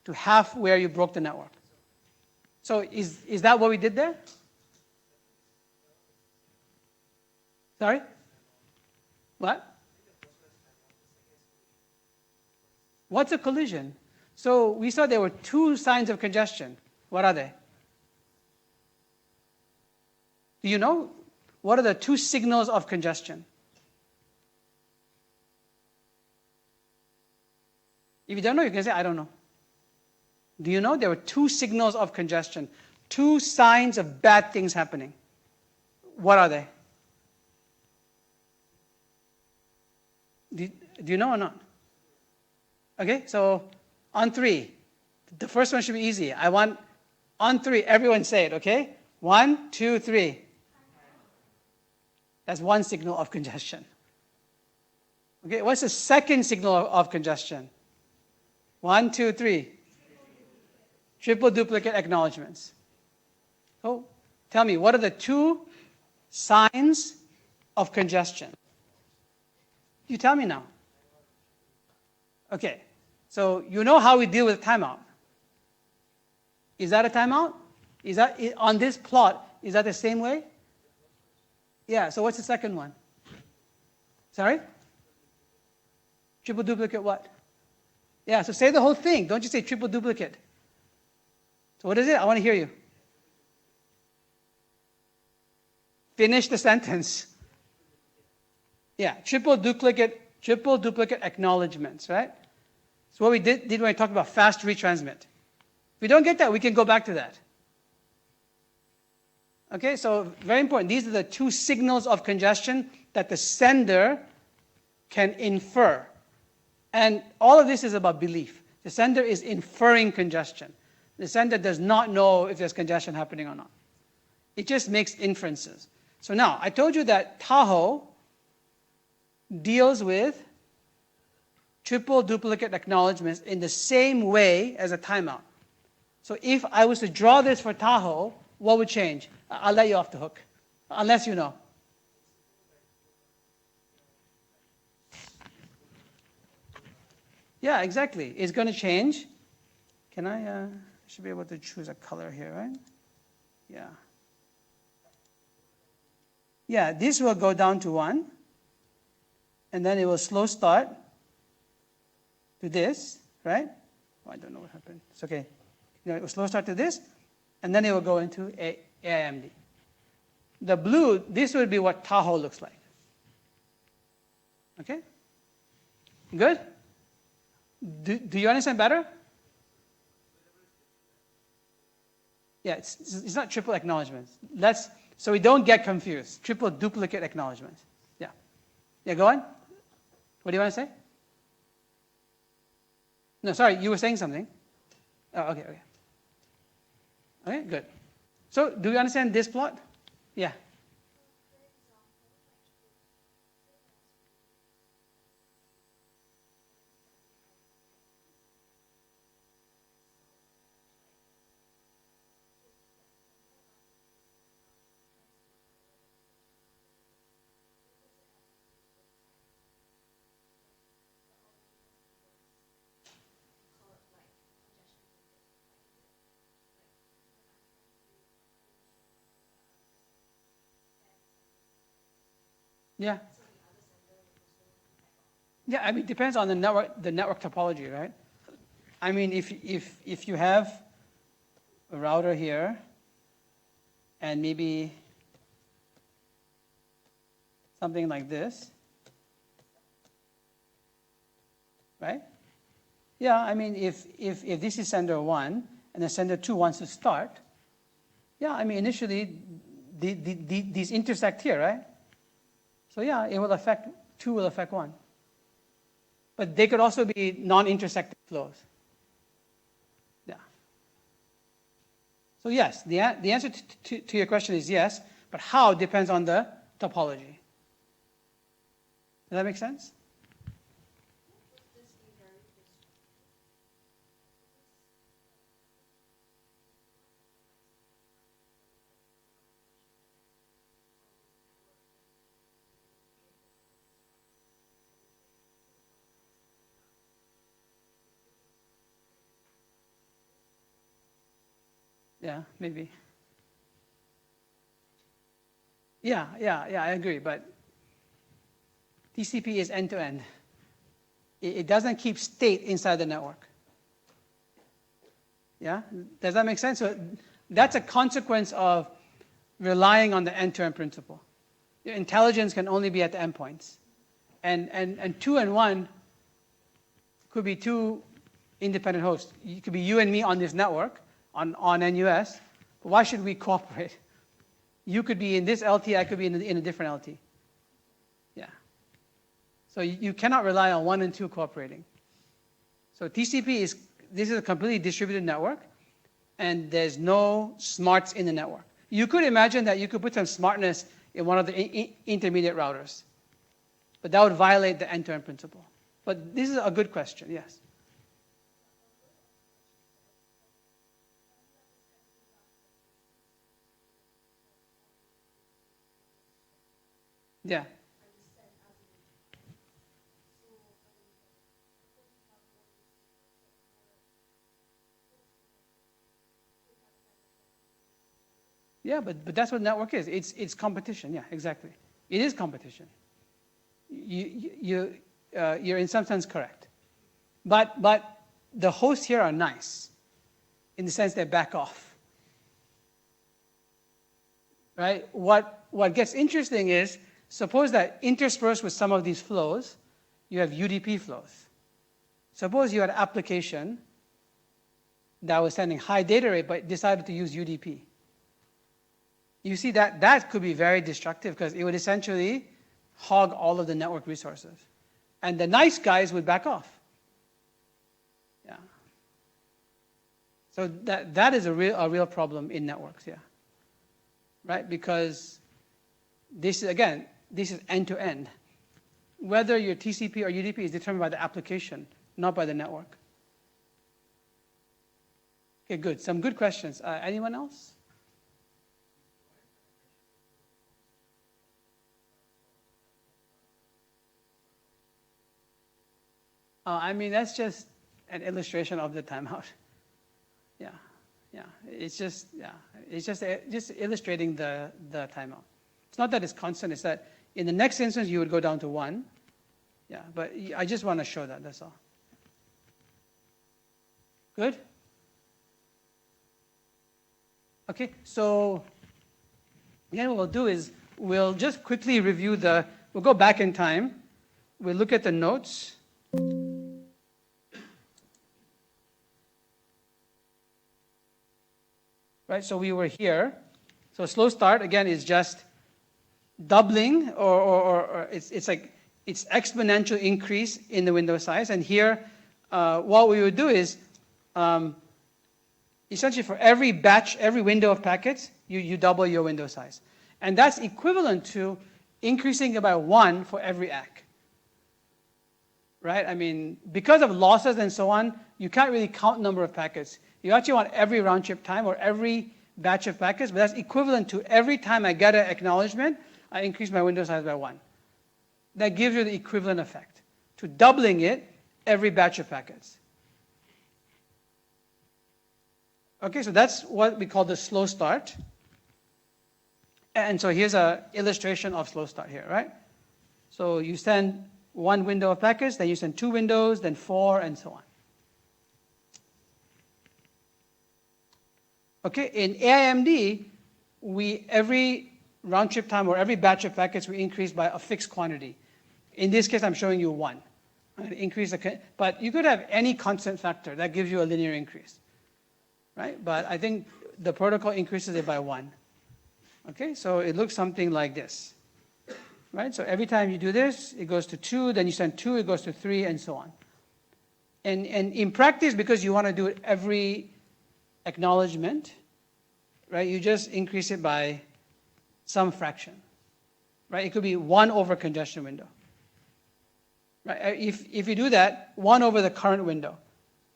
to half where you broke the network. So is that what we did there? Sorry? What? What's a collision? So we saw there were 2 signs of congestion. What are they? Do you know? What are the 2 signals of congestion? If you don't know, you can say, I don't know. Do you know? There were 2 signals of congestion, 2 signs of bad things happening. What are they? Do you know or not? Okay, so on 3. The first one should be easy. I want On three, everyone say it, okay? 1, 2, 3. That's one signal of congestion. Okay, what's the second signal of congestion? 1, 2, 3. Triple duplicate acknowledgements. So, tell me, what are the two signs of congestion? You tell me now. Okay, so you know how we deal with timeout. Is that a timeout? Is that on this plot? Is that the same way? Yeah. So what's the second one? Sorry? Triple duplicate what? Yeah. So say the whole thing. Don't just say triple duplicate. So what is it? I want to hear you. Finish the sentence. Yeah. Triple duplicate acknowledgements, right? So what we did when we talked about fast retransmit. If we don't get that, we can go back to that. Okay, so very important. These are the two signals of congestion that the sender can infer. And all of this is about belief. The sender is inferring congestion. The sender does not know if there's congestion happening or not. It just makes inferences. So now, I told you that Tahoe deals with triple duplicate acknowledgements in the same way as a timeout. So if I was to draw this for Tahoe, what would change? I'll let you off the hook, unless you know. Yeah, exactly. It's going to change. Can I should be able to choose a color here, right? Yeah. Yeah, this will go down to 1. And then it will slow start to this, right? Oh, I don't know what happened. It's okay. It will slow start to this, and then it will go into AIMD. The blue, this would be what Tahoe looks like. Okay? Good? Do you understand better? Yeah, it's not triple acknowledgements. So we don't get confused. Triple duplicate acknowledgements. Yeah. Yeah, go on. What do you want to say? No, sorry, you were saying something. Oh, okay. Okay, good. So, do you understand this plot? Yeah. Yeah. Yeah, I mean, it depends on the network topology, right? I mean, if you have a router here, and maybe something like this, right? Yeah, I mean, if this is sender 1 and the sender 2 wants to start, yeah, I mean, initially these intersect here, right? So yeah, it will affect 2 will affect 1. But they could also be non-intersecting flows. Yeah. So yes, the answer to your question is yes, but how depends on the topology. Does that make sense? Yeah, maybe. Yeah, I agree. But TCP is end-to-end. It doesn't keep state inside the network. Yeah? Does that make sense? So that's a consequence of relying on the end-to-end principle. Your intelligence can only be at the endpoints. And 2 and 1 could be 2 independent hosts. It could be you and me on this network, on NUS, but why should we cooperate? You could be in this LT, I could be in a different LT. Yeah. So you cannot rely on 1 and 2 cooperating. So TCP this is a completely distributed network, and there's no smarts in the network. You could imagine that you could put some smartness in one of the intermediate routers, but that would violate the end-to-end principle. But this is a good question, yes. Yeah. Yeah, but that's what network is. It's competition. Yeah, exactly. It is competition. You're in some sense correct. But the hosts here are nice in the sense they back off. Right? What gets interesting is, suppose that interspersed with some of these flows, you have UDP flows. Suppose you had an application that was sending high data rate but decided to use UDP. You see that could be very destructive because it would essentially hog all of the network resources. And the nice guys would back off. Yeah. So that is a real problem in networks, yeah. Right? Because this is end-to-end. Whether you're TCP or UDP is determined by the application, not by the network. Okay, good. Some good questions. Anyone else? I mean, that's just an illustration of the timeout. Yeah. It's just illustrating the timeout. It's not that it's constant. It's that in the next instance you would go down to 1. Yeah, but I just want to show that. That's all. Good. Okay. So again, what we'll do is we'll just quickly review we'll go back in time. We'll look at the notes. Right, so we were here. So slow start, again, is just doubling, or it's exponential increase in the window size. And here, what we would do is, essentially for every batch, every window of packets, you double your window size. And that's equivalent to increasing it by 1 for every ACK. Right? I mean, because of losses and so on, you can't really count number of packets. You actually want every round trip time or every batch of packets, but that's equivalent to every time I get an acknowledgement, I increase my window size by 1. That gives you the equivalent effect to doubling it every batch of packets. Okay, so that's what we call the slow start. And so here's an illustration of slow start here, right? So you send 1 window of packets, then you send 2 windows, then 4, and so on. Okay, in AIMD, every round trip time or every batch of packets we increase by a fixed quantity. In this case, I'm showing you 1. But you could have any constant factor that gives you a linear increase, right? But I think the protocol increases it by 1. Okay, so it looks something like this, right? So every time you do this, it goes to 2, then you send 2, it goes to 3, and so on. And in practice, because you want to do it every acknowledgement, right? You just increase it by some fraction, right? It could be 1 over congestion window, right? If you do that, 1 over the current window,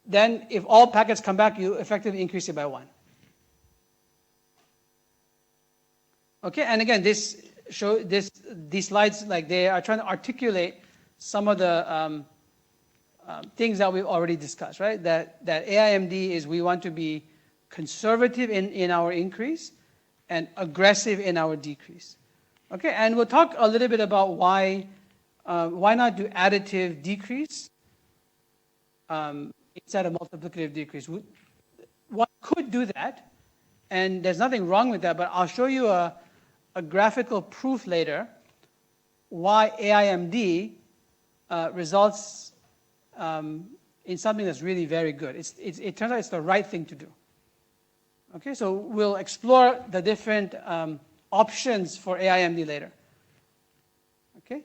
then if all packets come back, you effectively increase it by 1. Okay, and again, these slides, like they are trying to articulate some of the things that we've already discussed, right? That AIMD is we want to be conservative in our increase and aggressive in our decrease. Okay, and we'll talk a little bit about why not do additive decrease instead of multiplicative decrease. One could do that, and there's nothing wrong with that, but I'll show you a graphical proof later why AIMD results in something that's really very good. It turns out it's the right thing to do. Okay, so we'll explore the different options for AIMD later. Okay?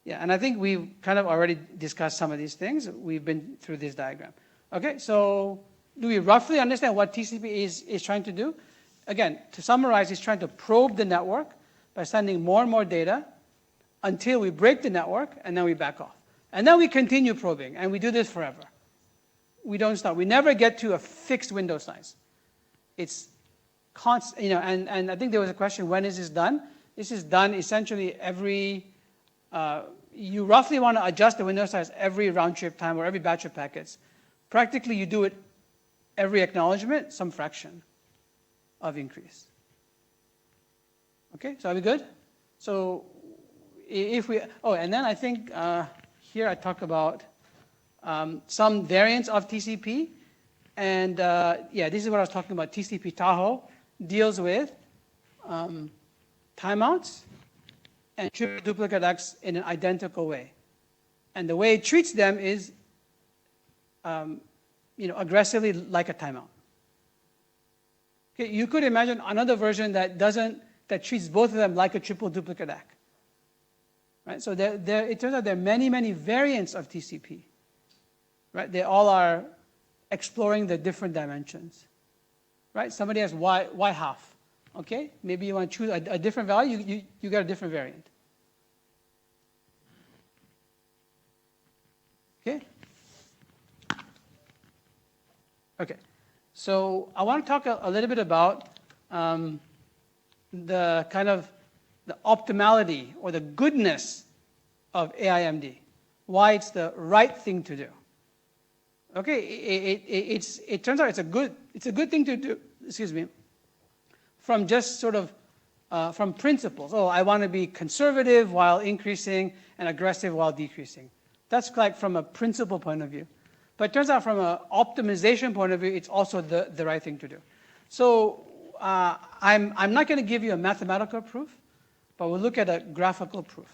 Yeah, and I think we've kind of already discussed some of these things. We've been through this diagram. Okay, so do we roughly understand what TCP is trying to do? Again, to summarize, it's trying to probe the network by sending more and more data until we break the network, and then we back off. And then we continue probing, and we do this forever. We don't stop. We never get to a fixed window size. It's constant, and I think there was a question, when is this done? This is done essentially every, you roughly want to adjust the window size every round trip time or every batch of packets. Practically, you do it every acknowledgement, some fraction of increase. Okay, so are we good? So if we, and then I think here I talk about some variants of TCP. And this is what I was talking about. TCP Tahoe deals with timeouts and triple duplicate X in an identical way. And the way it treats them is aggressively like a timeout. Okay, you could imagine another version that treats both of them like a triple duplicate ACK. Right? So it turns out there are many, many variants of TCP. Right? They all are exploring the different dimensions. Right? Somebody has y half. Okay? Maybe you want to choose a different value, you get a different variant. Okay? Okay. So I want to talk a little bit about the kind of the optimality or the goodness of AIMD, why it's the right thing to do. Okay, it turns out it's a good thing to do. Excuse me. From just sort of from principles. Oh, I want to be conservative while increasing and aggressive while decreasing. That's like from a principle point of view. But it turns out from an optimization point of view, it's also the right thing to do. So I'm not going to give you a mathematical proof, but we'll look at a graphical proof.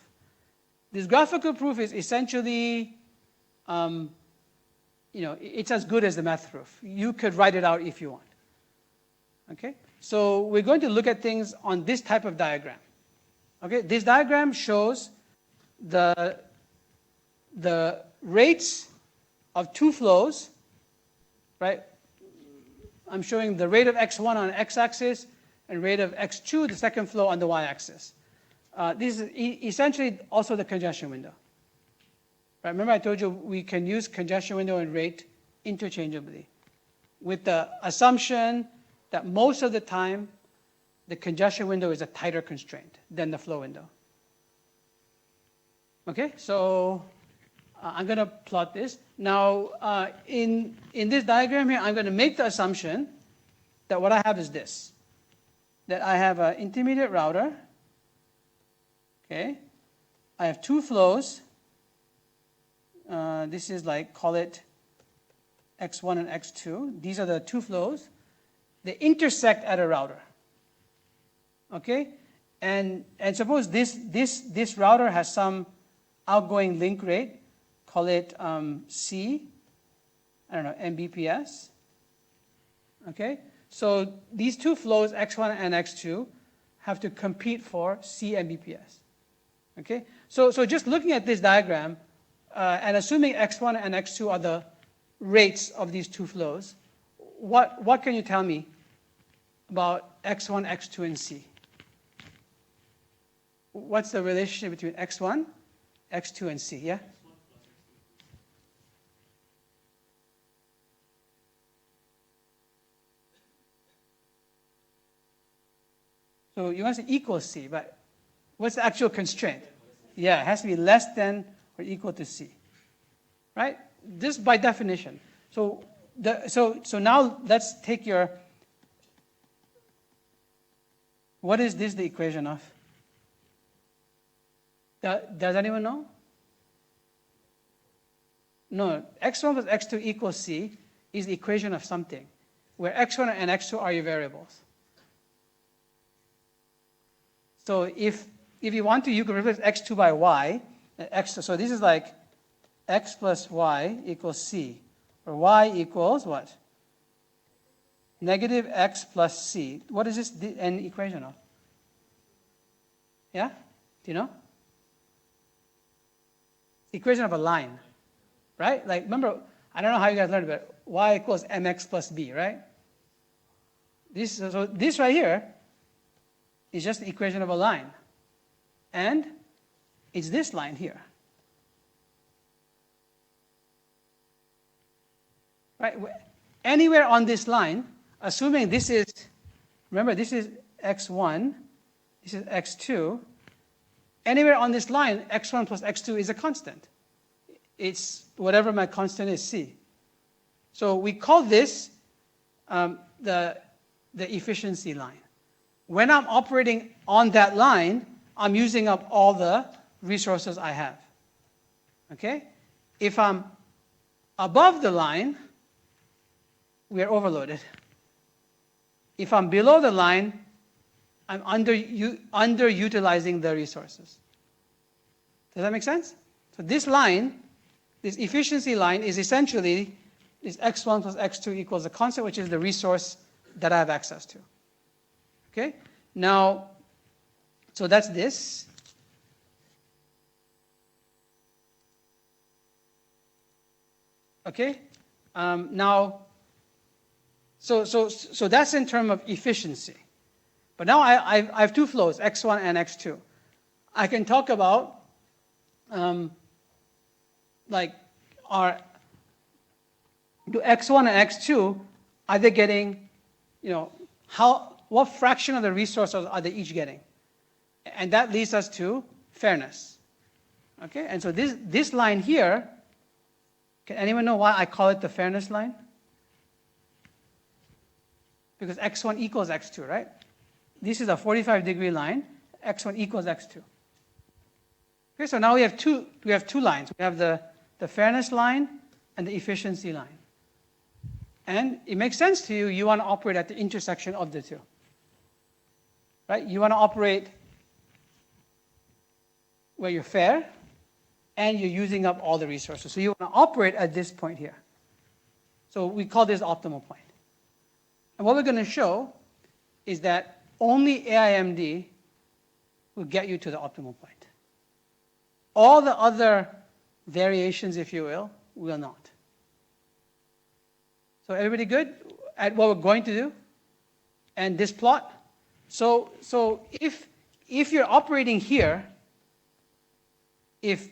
This graphical proof is essentially, it's as good as the math proof. You could write it out if you want. Okay? So we're going to look at things on this type of diagram. Okay? This diagram shows the rates of two flows, right? I'm showing the rate of x1 on the x-axis and rate of x2, the second flow, on the y-axis. This is essentially also the congestion window. Right? Remember I told you we can use congestion window and rate interchangeably with the assumption that most of the time the congestion window is a tighter constraint than the flow window. Okay, so I'm going to plot this. Now, in this diagram here, I'm going to make the assumption that what I have is this, that I have an intermediate router. Okay, I have two flows. This is like, call it x1 and x2. These are the two flows. They intersect at a router. Okay, and suppose this router has some outgoing link rate. Call it C, I don't know, Mbps. Okay, so these two flows, x1 and x2, have to compete for C Mbps. Okay, so just looking at this diagram and assuming x1 and x2 are the rates of these two flows, what can you tell me about x1, x2, and C? What's the relationship between x1, x2, and C? Yeah? So you want to say equals C, but what's the actual constraint? Yeah, it has to be less than or equal to C, right? This by definition. So now let's take your, what is this the equation of? Does anyone know? No, x1 plus x2 equals C is the equation of something, where x1 and x2 are your variables. So if you want to, you can replace x2 by y. So this is like x plus y equals C, or y equals what? Negative x plus C. What is this an equation of? Yeah? Do you know? Equation of a line, right? Like, remember, I don't know how you guys learned, but y equals mx plus b, right? So this right here is just the equation of a line. And it's this line here. Right? Anywhere on this line, assuming this is, remember this is x1, this is x2, anywhere on this line, x1 plus x2 is a constant. It's whatever my constant is, c. So we call this the efficiency line. When I'm operating on that line, I'm using up all the resources I have. Okay? If I'm above the line, we are overloaded. If I'm below the line, I'm underutilizing the resources. Does that make sense? So this line, this efficiency line, is essentially this x1 plus x2 equals a constant, which is the resource that I have access to. Okay? Now, so that's this. Okay? Now, so that's in terms of efficiency. But now I have two flows, x1 and x2. I can talk about like do x1 and x2, are they getting, what fraction of the resources are they each getting? And that leads us to fairness. Okay, and so this line here, can anyone know why I call it the fairness line? Because x1 equals x2, right? This is a 45-degree line. x1 equals x2. Okay, so now we have two lines. We have the fairness line and the efficiency line. And it makes sense to you. You want to operate at the intersection of the two. Right? You want to operate where you're fair and you're using up all the resources. So you want to operate at this point here. So we call this optimal point. And what we're going to show is that only AIMD will get you to the optimal point. All the other variations, if you will not. So everybody good at what we're going to do? And this plot? So if you're operating here, if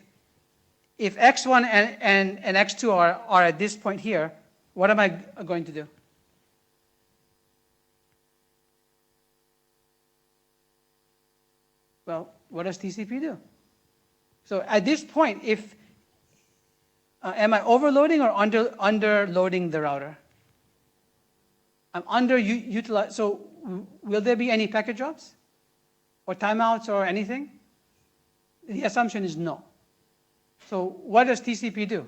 x1 and x2 are at this point here, what am I going to do? Well, what does TCP do? So at this point, am I overloading or underloading the router? I'm underutilized. So will there be any packet drops or timeouts or anything? The assumption is no. So what does TCP do?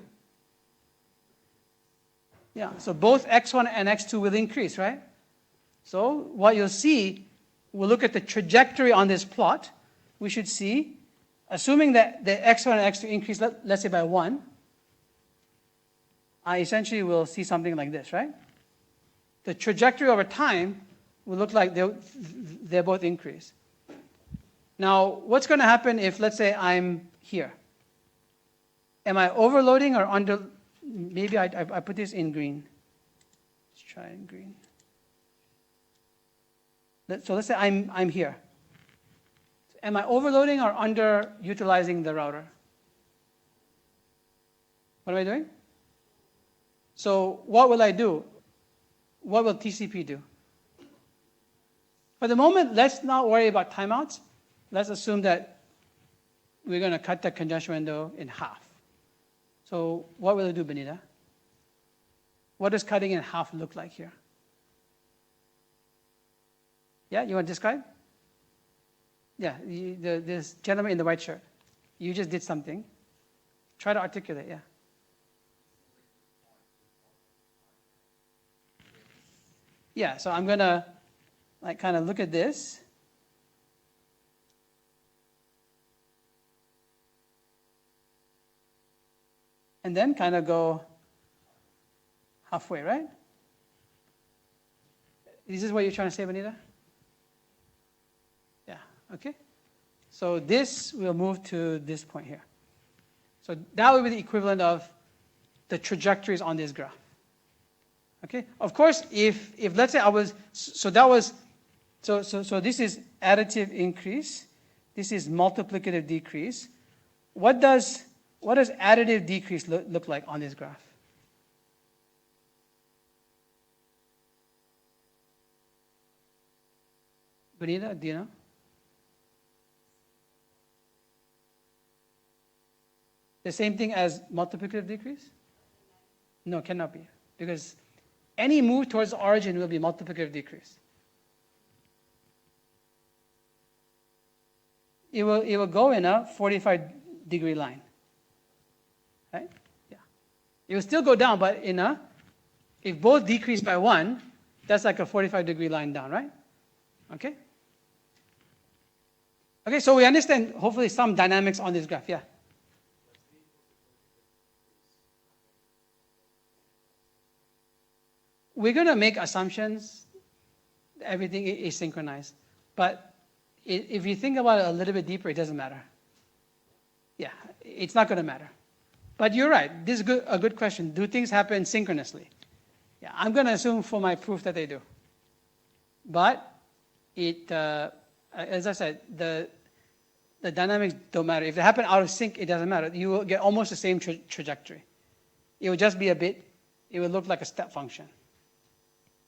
Yeah, so both x1 and x2 will increase, right? So what you'll see, we'll look at the trajectory on this plot. We should see, assuming that the x1 and x2 increase, let's say by 1, I essentially will see something like this, right? The trajectory over time will look like they both increase. Now, what's going to happen if, let's say, I'm here? Am I overloading or under? Maybe I put this in green. Let's try in green. So let's say I'm here. Am I overloading or underutilizing the router? What am I doing? So what will I do? What will TCP do? For the moment, let's not worry about timeouts. Let's assume that we're going to cut the congestion window in half. So what will it do, Benita? What does cutting in half look like here? Yeah, you want to describe? Yeah, this gentleman in the white shirt. You just did something. Try to articulate, yeah. Yeah, so I'm going to kind of look at this. And then kind of go halfway, right? Is this what you're trying to say, Benita? Yeah, okay. So this will move to this point here. So that would be the equivalent of the trajectories on this graph. Okay. Of course, if let's say I was so this is additive increase, this is multiplicative decrease. What does additive decrease look like on this graph? Benita, do you know? The same thing as multiplicative decrease? No, cannot be. Because any move towards the origin will be multiplicative decrease. It will go in a 45-degree line. Right? Yeah. It will still go down, but if both decrease by 1, that's like a 45-degree line down, right? Okay? Okay, so we understand hopefully some dynamics on this graph. Yeah. We're going to make assumptions. Everything is synchronized. But if you think about it a little bit deeper, it doesn't matter. Yeah, it's not going to matter. But you're right. This is a good question. Do things happen synchronously? Yeah, I'm going to assume for my proof that they do. But as I said, the dynamics don't matter. If they happen out of sync, it doesn't matter. You will get almost the same trajectory. It will just be it will look like a step function.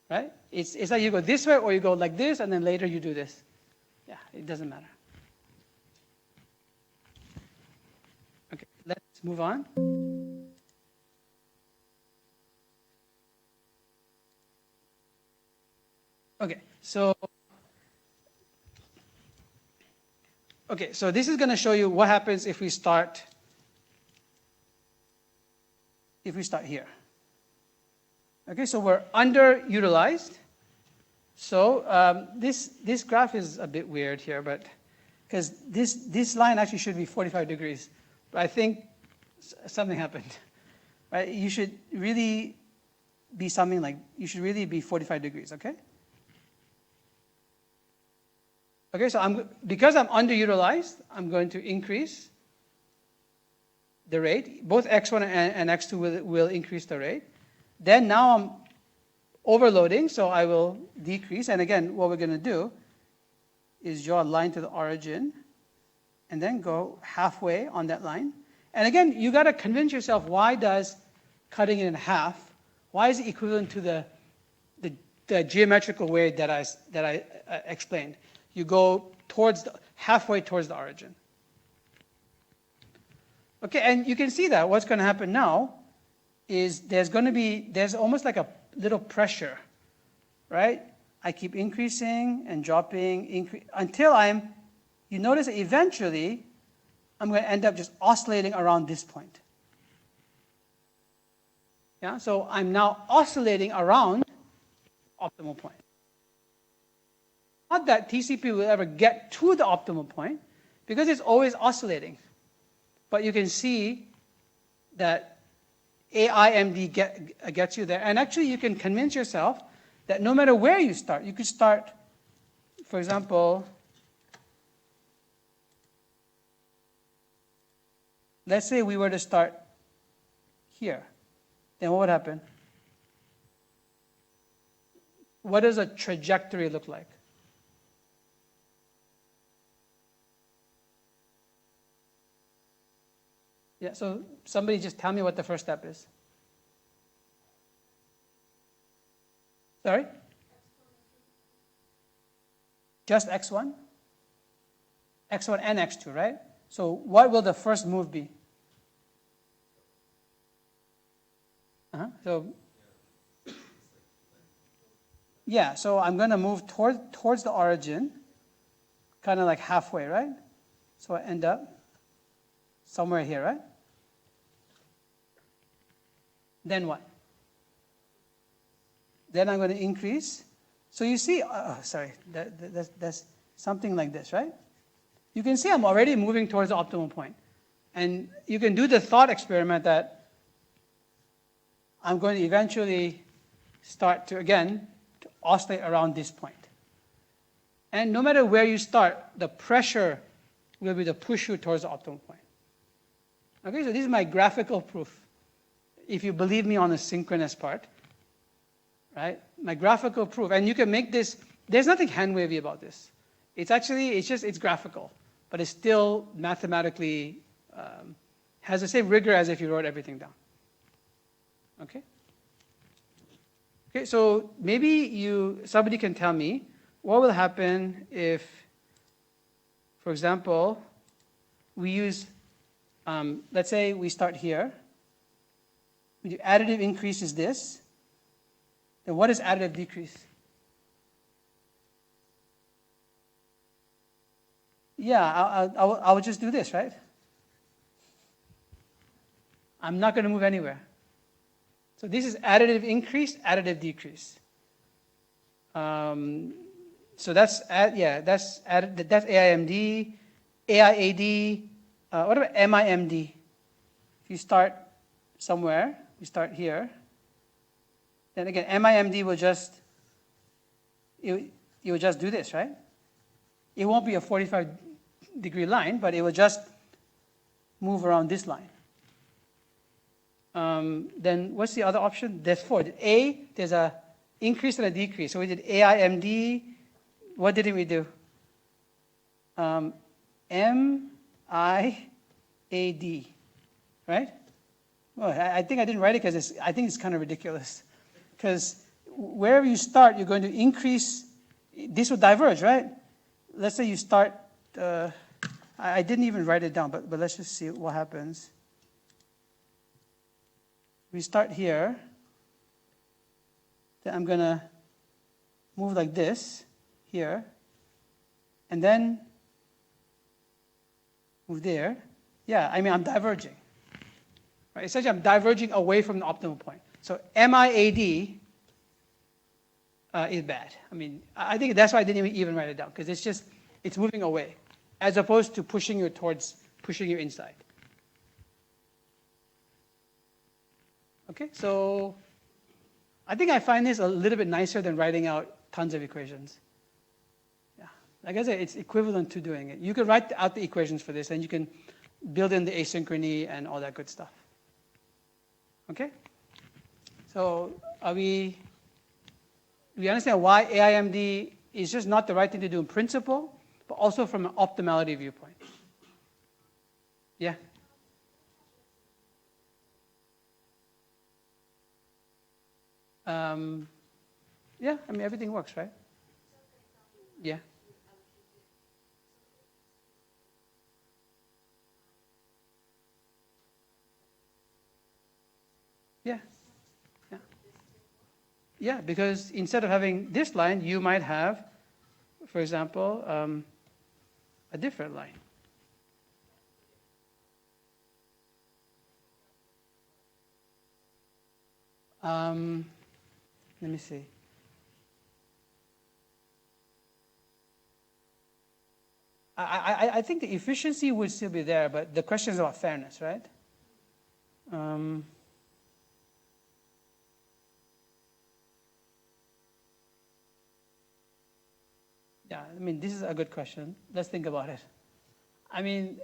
Right? It's like you go this way or you go like this and then later you do this. Yeah, it doesn't matter. Okay, let's move on. Okay, so this is going to show you what happens if we start here. Okay, so we're underutilized. So this graph is a bit weird here, but because this line actually should be 45 degrees, but I think something happened. Right? You should really be 45 degrees. Okay. Okay, so because I'm underutilized, I'm going to increase the rate. Both x1 and x2 will increase the rate. Then now I'm overloading, so I will decrease. And again, what we're going to do is draw a line to the origin and then go halfway on that line. And again, you got to convince yourself, why does cutting it in half, why is it equivalent to the geometrical way that I explained? You go halfway towards the origin. Okay, and you can see that what's going to happen now is there's almost like a little pressure, right? I keep increasing and dropping, until you notice that eventually I'm going to end up just oscillating around this point. Yeah, so I'm now oscillating around optimal point. Not that TCP will ever get to the optimal point, because it's always oscillating. But you can see that AIMD gets you there. And actually, you can convince yourself that no matter where you start, you could start, for example, let's say we were to start here. Then what would happen? What does a trajectory look like? Yeah, so somebody just tell me what the first step is. Sorry? Just x1? x1 and x2, right? So what will the first move be? So I'm going to move towards the origin, kind of like halfway, right? So I end up somewhere here, right? Then what? Then I'm going to increase. So you see, that's something like this, right? You can see I'm already moving towards the optimal point. And you can do the thought experiment that I'm going to eventually start to oscillate around this point. And no matter where you start, the pressure will be to push you towards the optimal point. Okay, so this is my graphical proof. if you believe me on the synchronous part, right? My graphical proof, and you can make this, there's nothing hand-wavy about this. It's graphical, but it's still mathematically, has the same rigor as if you wrote everything down. Okay? Okay, so maybe somebody can tell me what will happen if, for example, we use, let's say we start here. We do additive increase is this. Then what is additive decrease? Yeah, I will just do this, right? I'm not going to move anywhere. So this is additive increase, additive decrease. So that's AIMD, AIAD. What about MIMD? If you start somewhere, you start here. Then again, MIMD will just will just do this, right? It won't be a 45-degree line, but it will just move around this line. Then what's the other option? There's four. There's a increase and a decrease. So we did AIMD. What did we do? MIAD, right? Well, I think I didn't write it because I think it's kind of ridiculous. Because wherever you start, you're going to increase. This will diverge, right? Let's say you start. I didn't even write it down, but let's just see what happens. We start here. Then I'm going to move like this here. And then move there. Yeah, I mean, I'm diverging. Right? Essentially, I'm diverging away from the optimal point. So MIAD is bad. I mean, I think that's why I didn't even write it down, because it's moving away, as opposed to pushing you inside. Okay, so I think I find this a little bit nicer than writing out tons of equations. Yeah, like I said, it's equivalent to doing it. You can write out the equations for this, and you can build in the asynchrony and all that good stuff. Okay, so we understand why AIMD is just not the right thing to do in principle, but also from an optimality viewpoint. Yeah. Yeah, I mean, everything works, right? Yeah. Yeah. Yeah. Yeah, because instead of having this line, you might have, for example, a different line. Let me see. I think the efficiency would still be there, but the question is about fairness, right? Yeah, I mean, this is a good question. Let's think about it. I mean,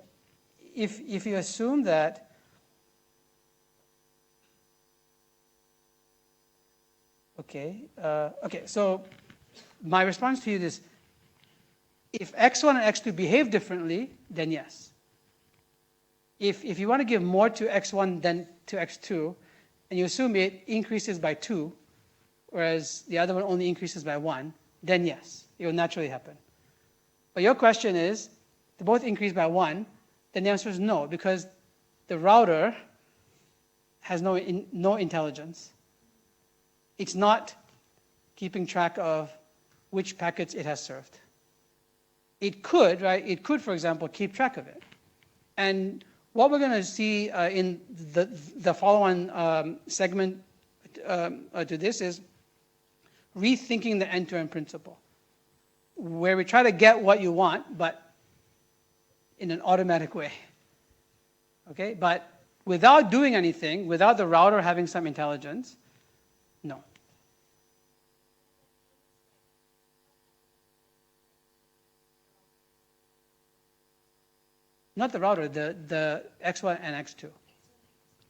if you assume that okay, so my response to you is, if x1 and x2 behave differently, then yes. If you want to give more to x1 than to x2, and you assume it increases by 2, whereas the other one only increases by 1, then yes, it will naturally happen. But your question is, they both increase by 1, then the answer is no, because the router has no intelligence. It's not keeping track of which packets it has served. It could, right? It could, for example, keep track of it. And what we're going to see in the follow-on segment to this is rethinking the end-to-end principle, where we try to get what you want, but in an automatic way. Okay? But without doing anything, without the router having some intelligence, no. Not the router, the X1 and X2.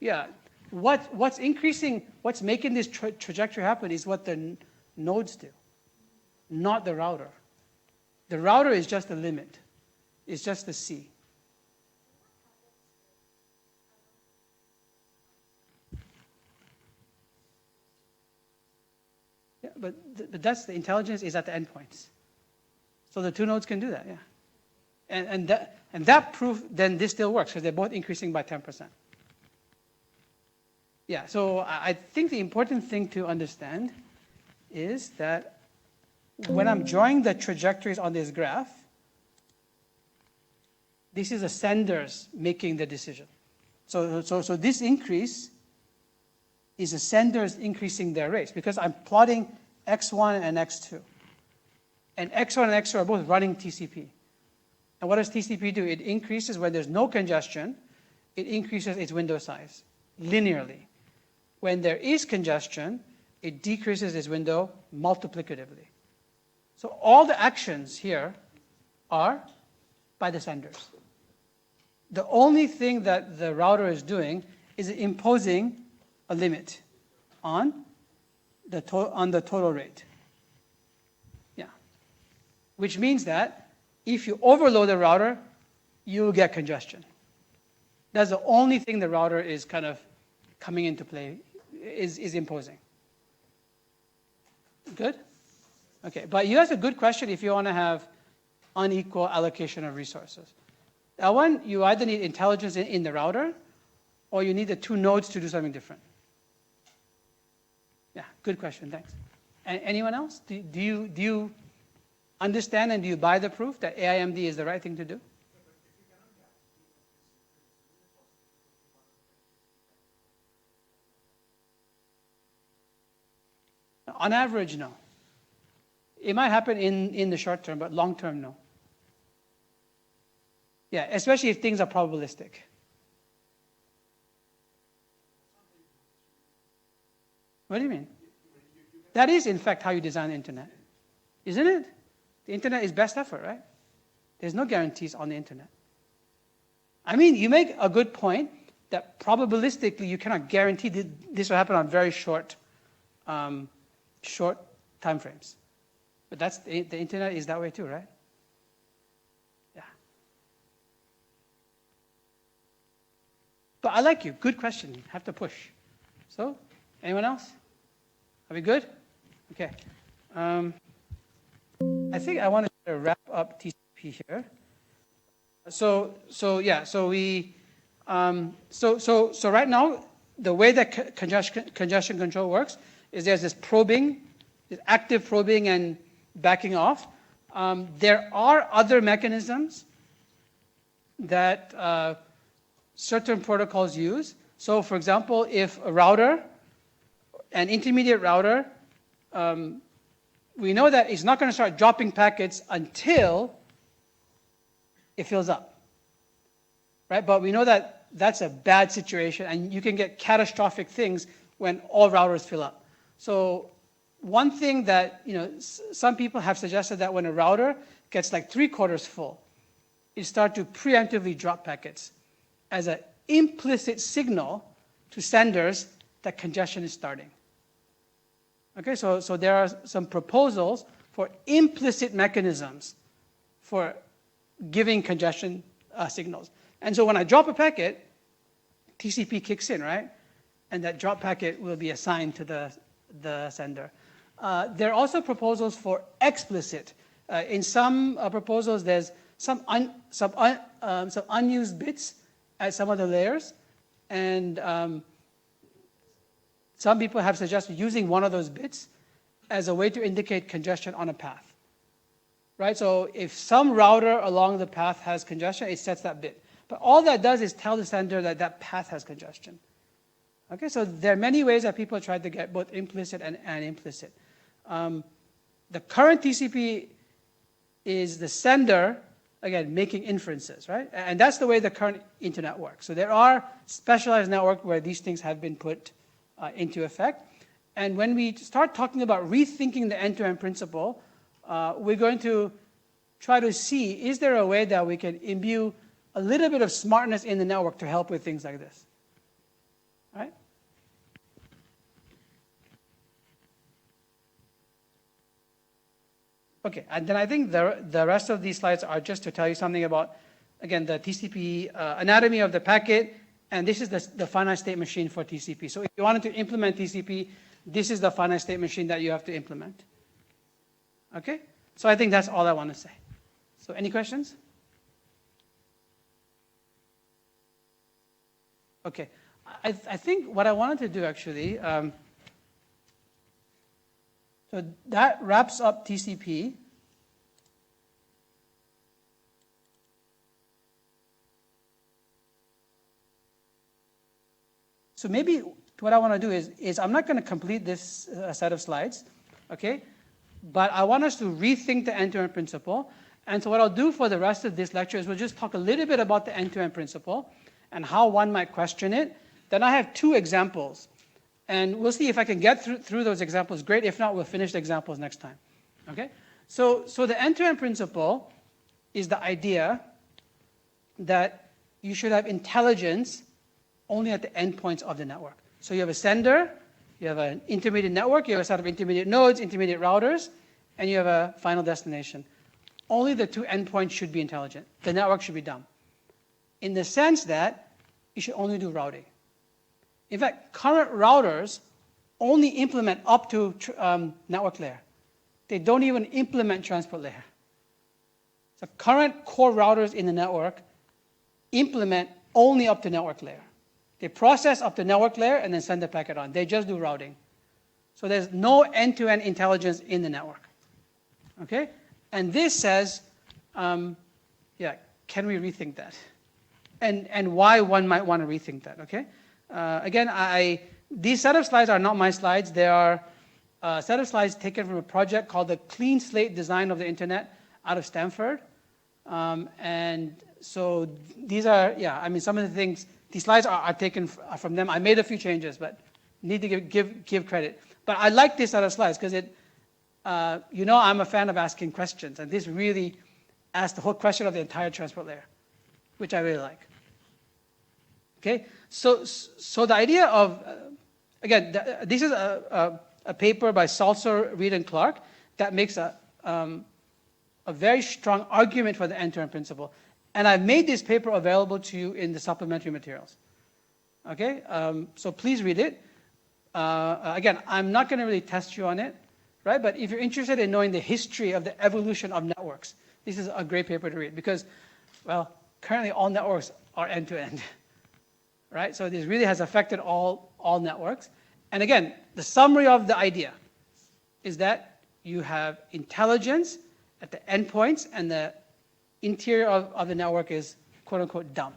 Yeah, what's increasing, what's making this trajectory happen is what the nodes do, not the router. The router is just the limit. It's just the C. Yeah, but that's the intelligence is at the endpoints. So the two nodes can do that, yeah. And that proof, then this still works because they're both increasing by 10%. Yeah, so I think the important thing to understand is that when I'm drawing the trajectories on this graph, this is the senders making the decision. So this increase is the senders increasing their rates because I'm plotting X1 and X2. And X1 and X2 are both running TCP. And what does TCP do? It increases when there's no congestion, it increases its window size linearly. When there is congestion, it decreases its window multiplicatively. So all the actions here are by the senders. The only thing that the router is doing is imposing a limit on the total rate. Yeah. Which means that if you overload the router, you'll get congestion. That's the only thing the router is kind of coming into play, is imposing. Good? Okay, but you asked a good question if you want to have unequal allocation of resources. That one, you either need intelligence in the router, or you need the two nodes to do something different. Yeah, good question, thanks. And anyone else? Do you understand and do you buy the proof that AIMD is the right thing to do? On average, no. It might happen in the short term, but long term, no. Yeah, especially if things are probabilistic. What do you mean? That is, in fact, how you design the internet. Isn't it? The internet is best effort, right? There's no guarantees on the internet. I mean, you make a good point that probabilistically you cannot guarantee this will happen on very short time frames. But that's the internet is that way too, right? Yeah. But I like you. Good question. Have to push. So, anyone else? Are we good? Okay. I think I want to wrap up TCP here. So right now, the way that congestion control works is there's this probing, this active probing and backing off. There are other mechanisms that certain protocols use. So, for example, if a router, an intermediate router, we know that it's not going to start dropping packets until it fills up, right? But we know that that's a bad situation, and you can get catastrophic things when all routers fill up. So one thing that some people have suggested that when a router gets like 3/4 full, you start to preemptively drop packets as an implicit signal to senders that congestion is starting. Okay, so there are some proposals for implicit mechanisms for giving congestion signals. And so when I drop a packet, TCP kicks in, right? And that drop packet will be assigned to the sender. There are also proposals for explicit. In some proposals, there's some unused bits at some of the layers, and some people have suggested using one of those bits as a way to indicate congestion on a path. Right? So if some router along the path has congestion, it sets that bit. But all that does is tell the sender that that path has congestion. Okay, so there are many ways that people try to get both implicit and implicit. The current TCP is the sender, again, making inferences, right? And that's the way the current internet works. So there are specialized networks where these things have been put into effect. And when we start talking about rethinking the end-to-end principle, we're going to try to see, is there a way that we can imbue a little bit of smartness in the network to help with things like this? Right? Okay, and then I think the rest of these slides are just to tell you something about, again, the TCP anatomy of the packet, and this is the finite state machine for TCP. So if you wanted to implement TCP, this is the finite state machine that you have to implement. Okay? So I think that's all I want to say. So any questions? Okay. I think what I wanted to do actually, so that wraps up TCP. So maybe what I want to do is I'm not going to complete this set of slides, okay? But I want us to rethink the end-to-end principle. And so what I'll do for the rest of this lecture is we'll just talk a little bit about the end-to-end principle and how one might question it. Then I have 2 examples. And we'll see if I can get through those examples. Great. If not, we'll finish the examples next time. Okay? So the end-to-end principle is the idea that you should have intelligence only at the endpoints of the network. So you have a sender, you have an intermediate network, you have a set of intermediate nodes, intermediate routers, and you have a final destination. Only the 2 endpoints should be intelligent. The network should be dumb. In the sense that you should only do routing. In fact, current routers only implement up to network layer. They don't even implement transport layer. So current core routers in the network implement only up to network layer. They process up to network layer and then send the packet on. They just do routing. So there's no end-to-end intelligence in the network. Okay? And this says, can we rethink that? And why one might want to rethink that, okay? Again, these set of slides are not my slides. They are a set of slides taken from a project called the Clean Slate Design of the Internet out of Stanford. And so these are, some of the things, these slides are taken from them. I made a few changes, but need to give credit. But I like this set of slides because I'm a fan of asking questions. And this really asked the whole question of the entire transport layer, which I really like. Okay, so the idea of, this is a paper by Salzer, Reed, and Clark that makes a very strong argument for the end-to-end principle. And I've made this paper available to you in the supplementary materials. Okay, so please read it. Again, I'm not going to really test you on it, right? But if you're interested in knowing the history of the evolution of networks, this is a great paper to read because, well, currently all networks are end-to-end. Right? So this really has affected all networks. And again, the summary of the idea is that you have intelligence at the endpoints and the interior of the network is quote-unquote dumb.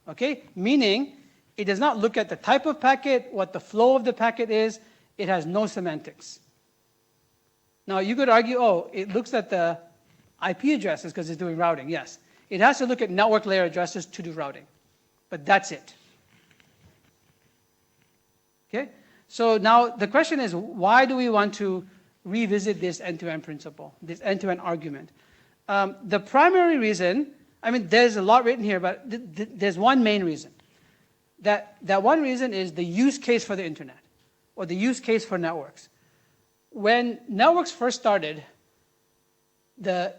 Okay? Meaning it does not look at the type of packet, what the flow of the packet is. It has no semantics. Now you could argue, it looks at the IP addresses because it's doing routing. Yes. It has to look at network layer addresses to do routing. But that's it. Okay? So now the question is, why do we want to revisit this end-to-end principle, this end-to-end argument? The primary reason, there's a lot written here, but there's one main reason. That one reason is the use case for the internet, or the use case for networks. When networks first started, they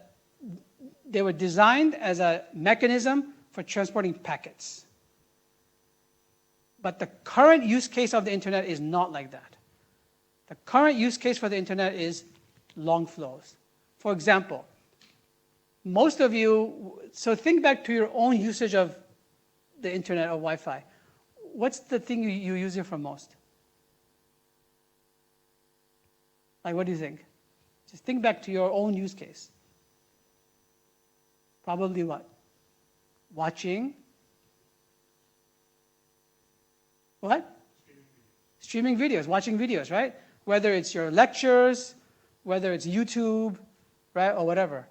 were designed as a mechanism for transporting packets. But the current use case of the internet is not like that. The current use case for the internet is long flows. For example, most of you, so think back to your own usage of the internet or Wi-Fi. What's the thing you use it for most? Like, what do you think? Just think back to your own use case. Probably what? Watching. What? Streaming videos, watching videos, right? Whether it's your lectures, whether it's YouTube, right, or whatever.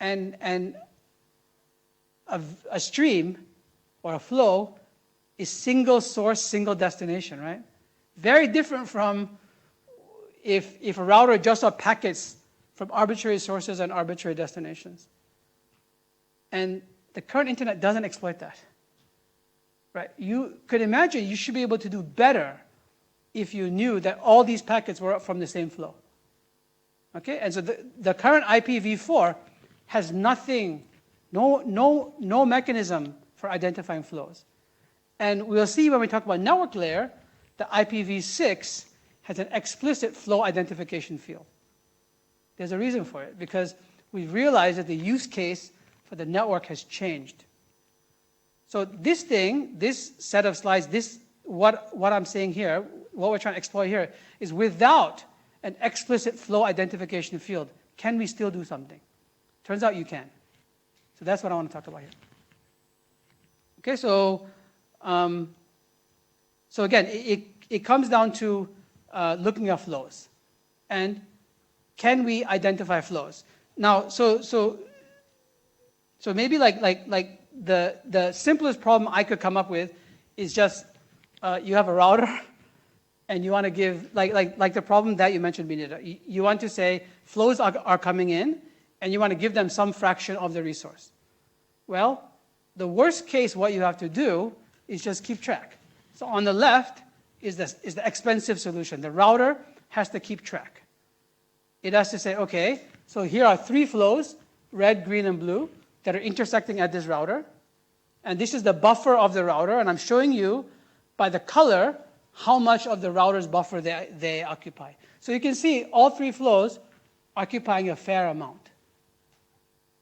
And a stream or a flow is single source, single destination, right? Very different from if a router just saw packets from arbitrary sources and arbitrary destinations. And the current internet doesn't exploit that. Right? You could imagine you should be able to do better if you knew that all these packets were from the same flow. Okay, and so the current IPv4 has nothing, no mechanism for identifying flows. And we'll see when we talk about network layer, the IPv6 has an explicit flow identification field. There's a reason for it, because we realized that the use case for the network has changed. So this set of slides, what I'm saying here, what we're trying to explore here, is without an explicit flow identification field, can we still do something? Turns out you can. So that's what I want to talk about here. Okay, so again, it comes down to looking at flows. And can we identify flows? Now, so maybe like the simplest problem I could come up with is just you have a router and you want to give, like the problem that you mentioned, Benita. You want to say flows are coming in and you want to give them some fraction of the resource. Well, the worst case, what you have to do is just keep track. So on the left is the expensive solution. The router has to keep track. It has to say, okay, so here are 3 flows, red, green, and blue, that are intersecting at this router. And this is the buffer of the router, and I'm showing you by the color how much of the router's buffer they occupy. So you can see all 3 flows occupying a fair amount.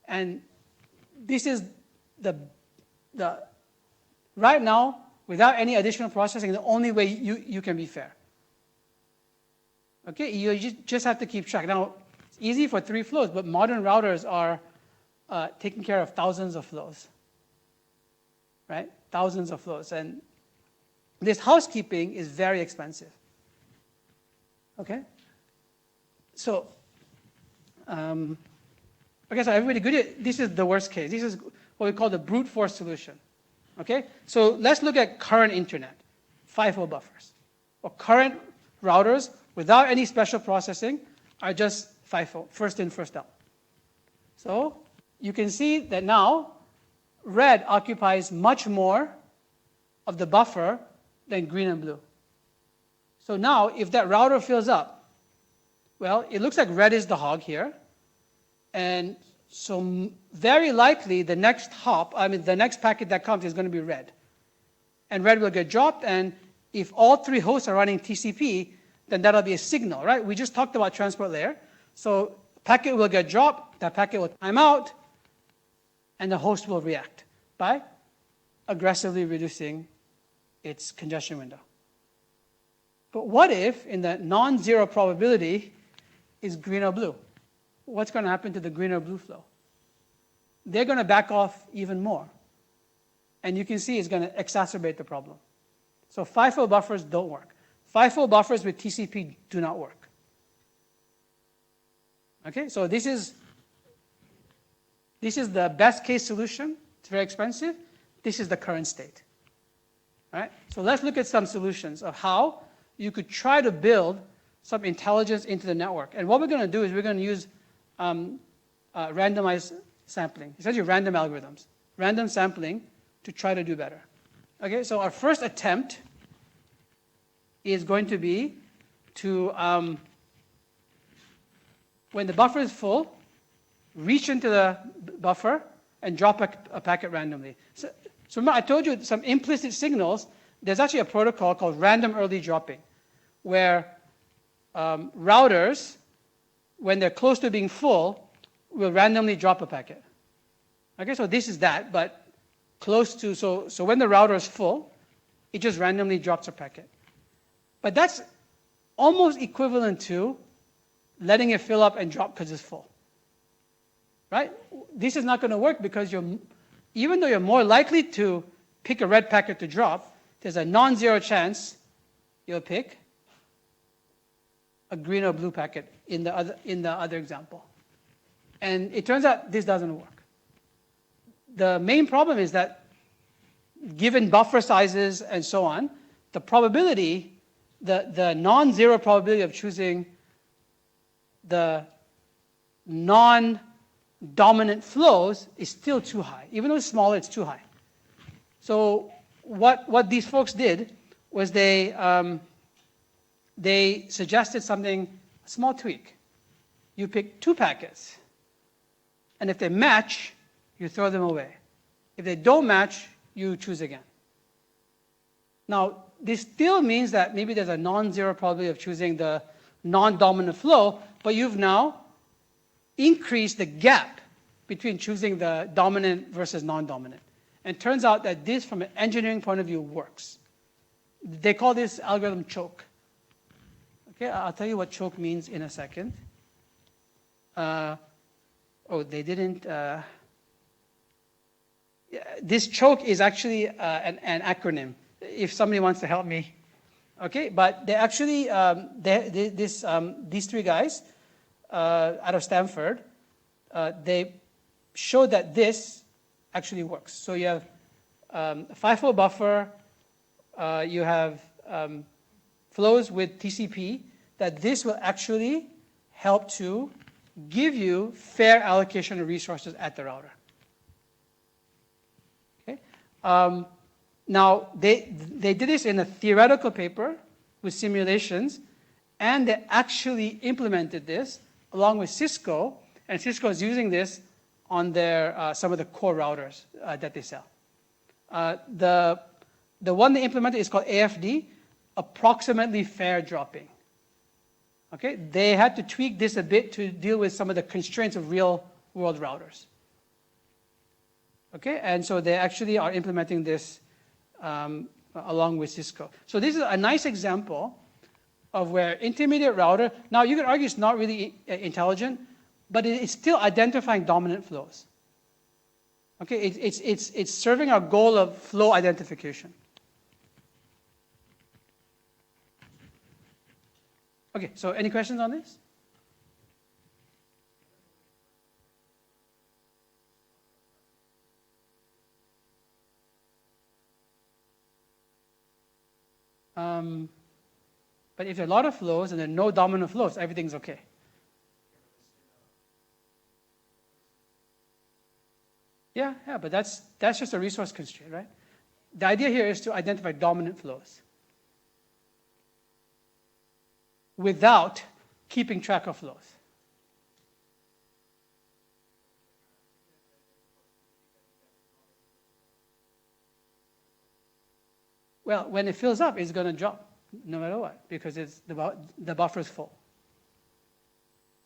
And this is the right now, without any additional processing, the only way you can be fair. Okay, you just have to keep track. Now, it's easy for 3 flows, but modern routers are taking care of thousands of flows, right? Thousands of flows. And this housekeeping is very expensive. Okay? So, okay, so everybody good? This is the worst case. This is what we call the brute force solution. Okay? So let's look at current internet, FIFO buffers. Or current routers, without any special processing, are just FIFO, first in, first out. So you can see that now red occupies much more of the buffer than green and blue. So now if that router fills up, well, it looks like red is the hog here. And so very likely the next the next packet that comes is going to be red. And red will get dropped, and if all 3 hosts are running TCP, then that'll be a signal, right? We just talked about transport layer. So packet will get dropped, that packet will time out, and the host will react by aggressively reducing its congestion window. But what if in the non-zero probability is green or blue? What's going to happen to the green or blue flow? They're going to back off even more. And you can see it's going to exacerbate the problem. So FIFO buffers don't work. FIFO buffers with TCP do not work. Okay, so this is the best case solution. It's very expensive. This is the current state. All right, so let's look at some solutions of how you could try to build some intelligence into the network. And what we're going to do is we're going to use randomized sampling, essentially random algorithms, random sampling to try to do better. Okay, so our first attempt is going to be to, when the buffer is full, reach into the buffer and drop a packet randomly. So remember, I told you some implicit signals. There's actually a protocol called random early dropping, where routers, when they're close to being full, will randomly drop a packet. Okay, so this is that, but close to, so when the router is full, it just randomly drops a packet. But that's almost equivalent to letting it fill up and drop because it's full. Right? This is not going to work because even though you're more likely to pick a red packet to drop, there's a non-zero chance you'll pick a green or blue packet in the other example. And it turns out this doesn't work. The main problem is that given buffer sizes and so on, the probability, the non-zero probability of choosing the non-dominant flows is still too high. Even though it's smaller, it's too high. So what these folks did was they suggested something, a small tweak. you pick 2 packets. And if they match, you throw them away. If they don't match, you choose again. Now, this still means that maybe there's a non-zero probability of choosing the non-dominant flow, but you've now increased the gap between choosing the dominant versus non-dominant. And it turns out that this, from an engineering point of view, works. They call this algorithm choke. Okay, I'll tell you what choke means in a second. They didn't. This choke is actually an acronym. If somebody wants to help me, okay. But they actually, these 3 guys out of Stanford, they showed that this actually works. So you have a 5-fold buffer. You have flows with TCP. That this will actually help to give you fair allocation of resources at the router. Okay. Now, they did this in a theoretical paper with simulations, and they actually implemented this along with Cisco, and Cisco is using this on their some of the core routers that they sell. The one they implemented is called AFD, approximately fair dropping. Okay, they had to tweak this a bit to deal with some of the constraints of real-world routers. Okay, and so they actually are implementing this along with Cisco. So this is a nice example of where intermediate router, now you can argue it's not really intelligent, but it's still identifying dominant flows. Okay, it's serving our goal of flow identification. Okay, so any questions on this? But if there are a lot of flows and there are no dominant flows, everything's okay. Yeah, but that's just a resource constraint, right? The idea here is to identify dominant flows without keeping track of flows. Well, when it fills up, it's going to drop no matter what, because it's the buffer is full.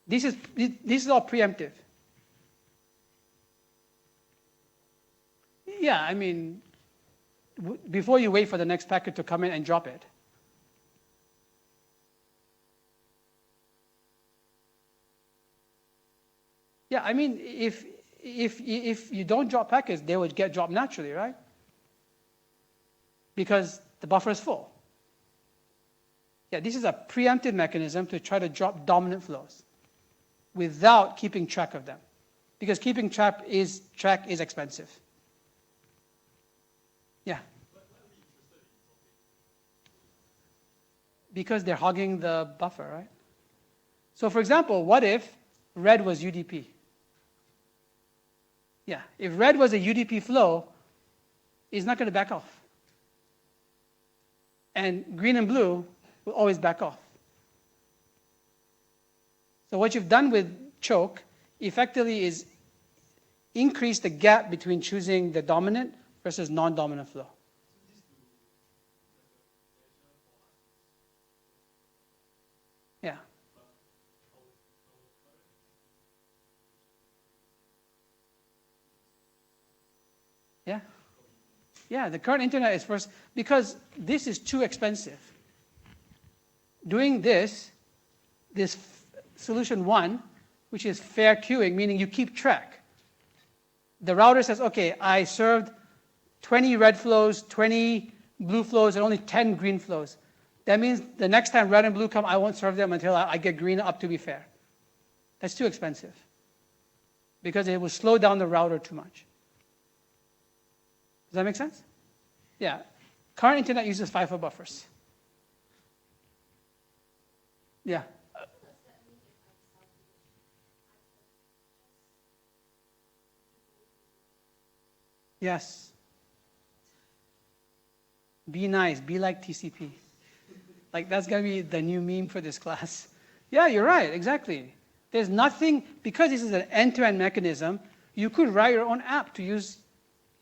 This is all preemptive. Yeah, I mean, before you wait for the next packet to come in and drop it. Yeah, I mean, if you don't drop packets, they would get dropped naturally, right? Because the buffer is full. Yeah, this is a preemptive mechanism to try to drop dominant flows without keeping track of them, because keeping track is expensive. Yeah. Because they're hogging the buffer, right? So, for example, what if red was UDP? Yeah, if red was a UDP flow, it's not going to back off. And green and blue will always back off. So what you've done with choke effectively is increase the gap between choosing the dominant versus non-dominant flow. Yeah. Yeah. Yeah, the current internet is first, because this is too expensive. Doing this solution 1, which is fair queuing, meaning you keep track. The router says, okay, I served 20 red flows, 20 blue flows, and only 10 green flows. That means the next time red and blue come, I won't serve them until I get green up to be fair. That's too expensive, because it will slow down the router too much. Does that make sense? Yeah. Current internet uses FIFO buffers. Yeah. Yes. Be nice. Be like TCP. Like, that's going to be the new meme for this class. Yeah, you're right. Exactly. There's nothing, because this is an end-to-end mechanism, you could write your own app to use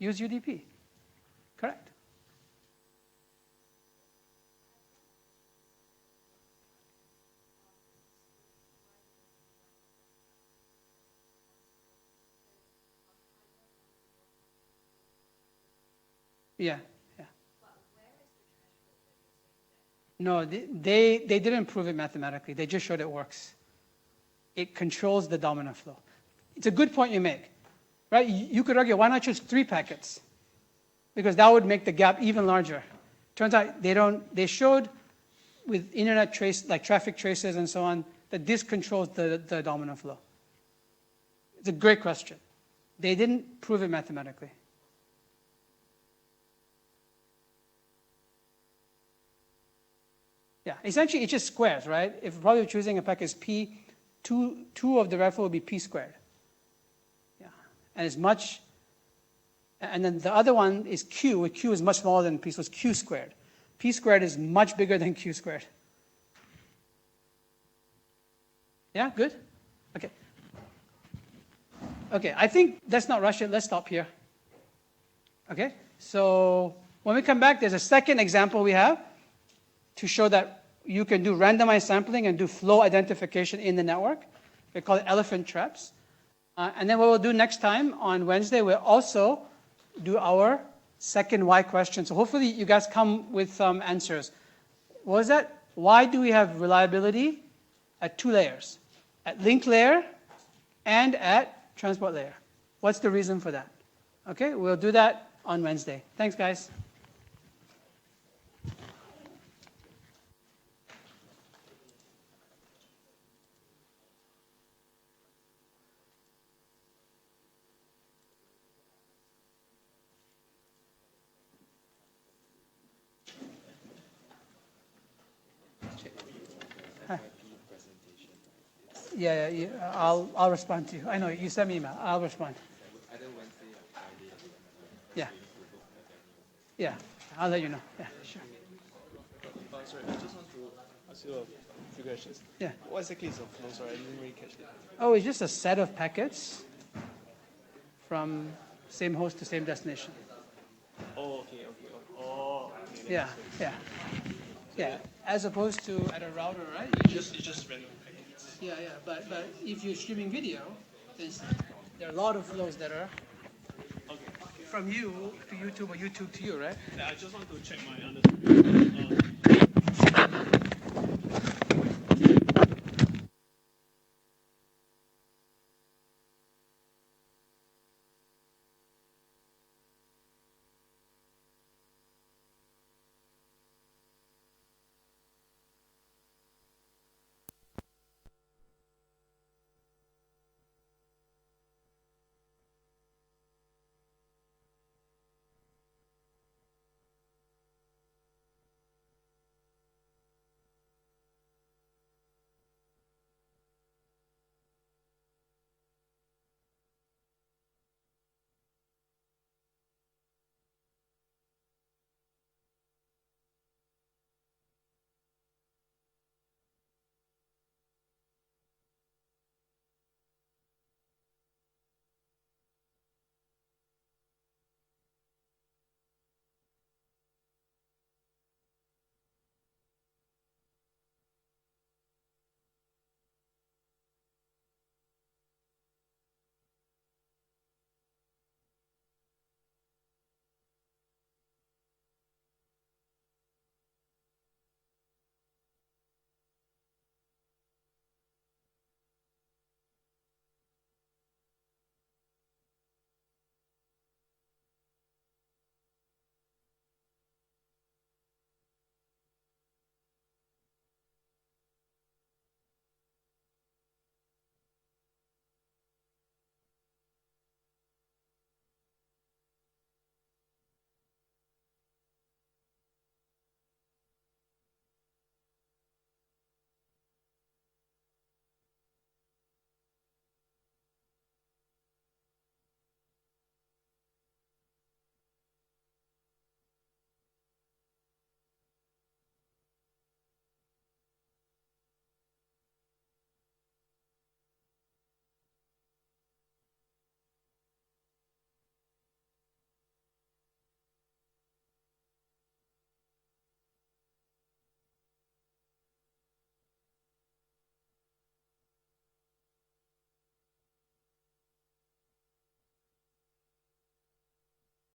UDP. Correct? Yeah, yeah. No, they didn't prove it mathematically. They just showed it works. It controls the dominant flow. It's a good point you make, right? You could argue, why not choose 3 packets? Because that would make the gap even larger. Turns out they showed with internet trace, like traffic traces and so on, that this controls the dominant flow. It's a great question. They didn't prove it mathematically. Yeah, essentially it's just squares, right? If probably choosing a packet is P, two of the rifle would be P squared. Yeah, and it's much, and then the other one is Q, where Q is much smaller than P, so it's Q squared. P squared is much bigger than Q squared. Yeah, good? Okay. Okay, I think let's not rush it. Let's stop here. Okay, so when we come back, there's a second example we have to show that you can do randomized sampling and do flow identification in the network. We call it elephant traps. And then what we'll do next time on Wednesday, we'll also do our second why question. So hopefully you guys come with some answers. What was that? Why do we have reliability at 2 layers? At link layer and at transport layer. What's the reason for that? Okay, we'll do that on Wednesday. Thanks, guys. Yeah, I'll respond to you. I know, you sent me email. I'll respond. Yeah. Yeah, I'll let you know. Yeah, sure. Sorry, I just want to ask you a few questions. Yeah. What exactly is a flow? Sorry, I didn't really catch it. Oh, it's just a set of packets from same host to same destination. Oh, okay. Oh, okay. Yeah, yeah. Yeah, as opposed to at a router, right? It's just random packets. Yeah, but if you're streaming video, then there are a lot of flows that are Okay. from you to YouTube or YouTube to you, right? Yeah, I just want to check my understanding.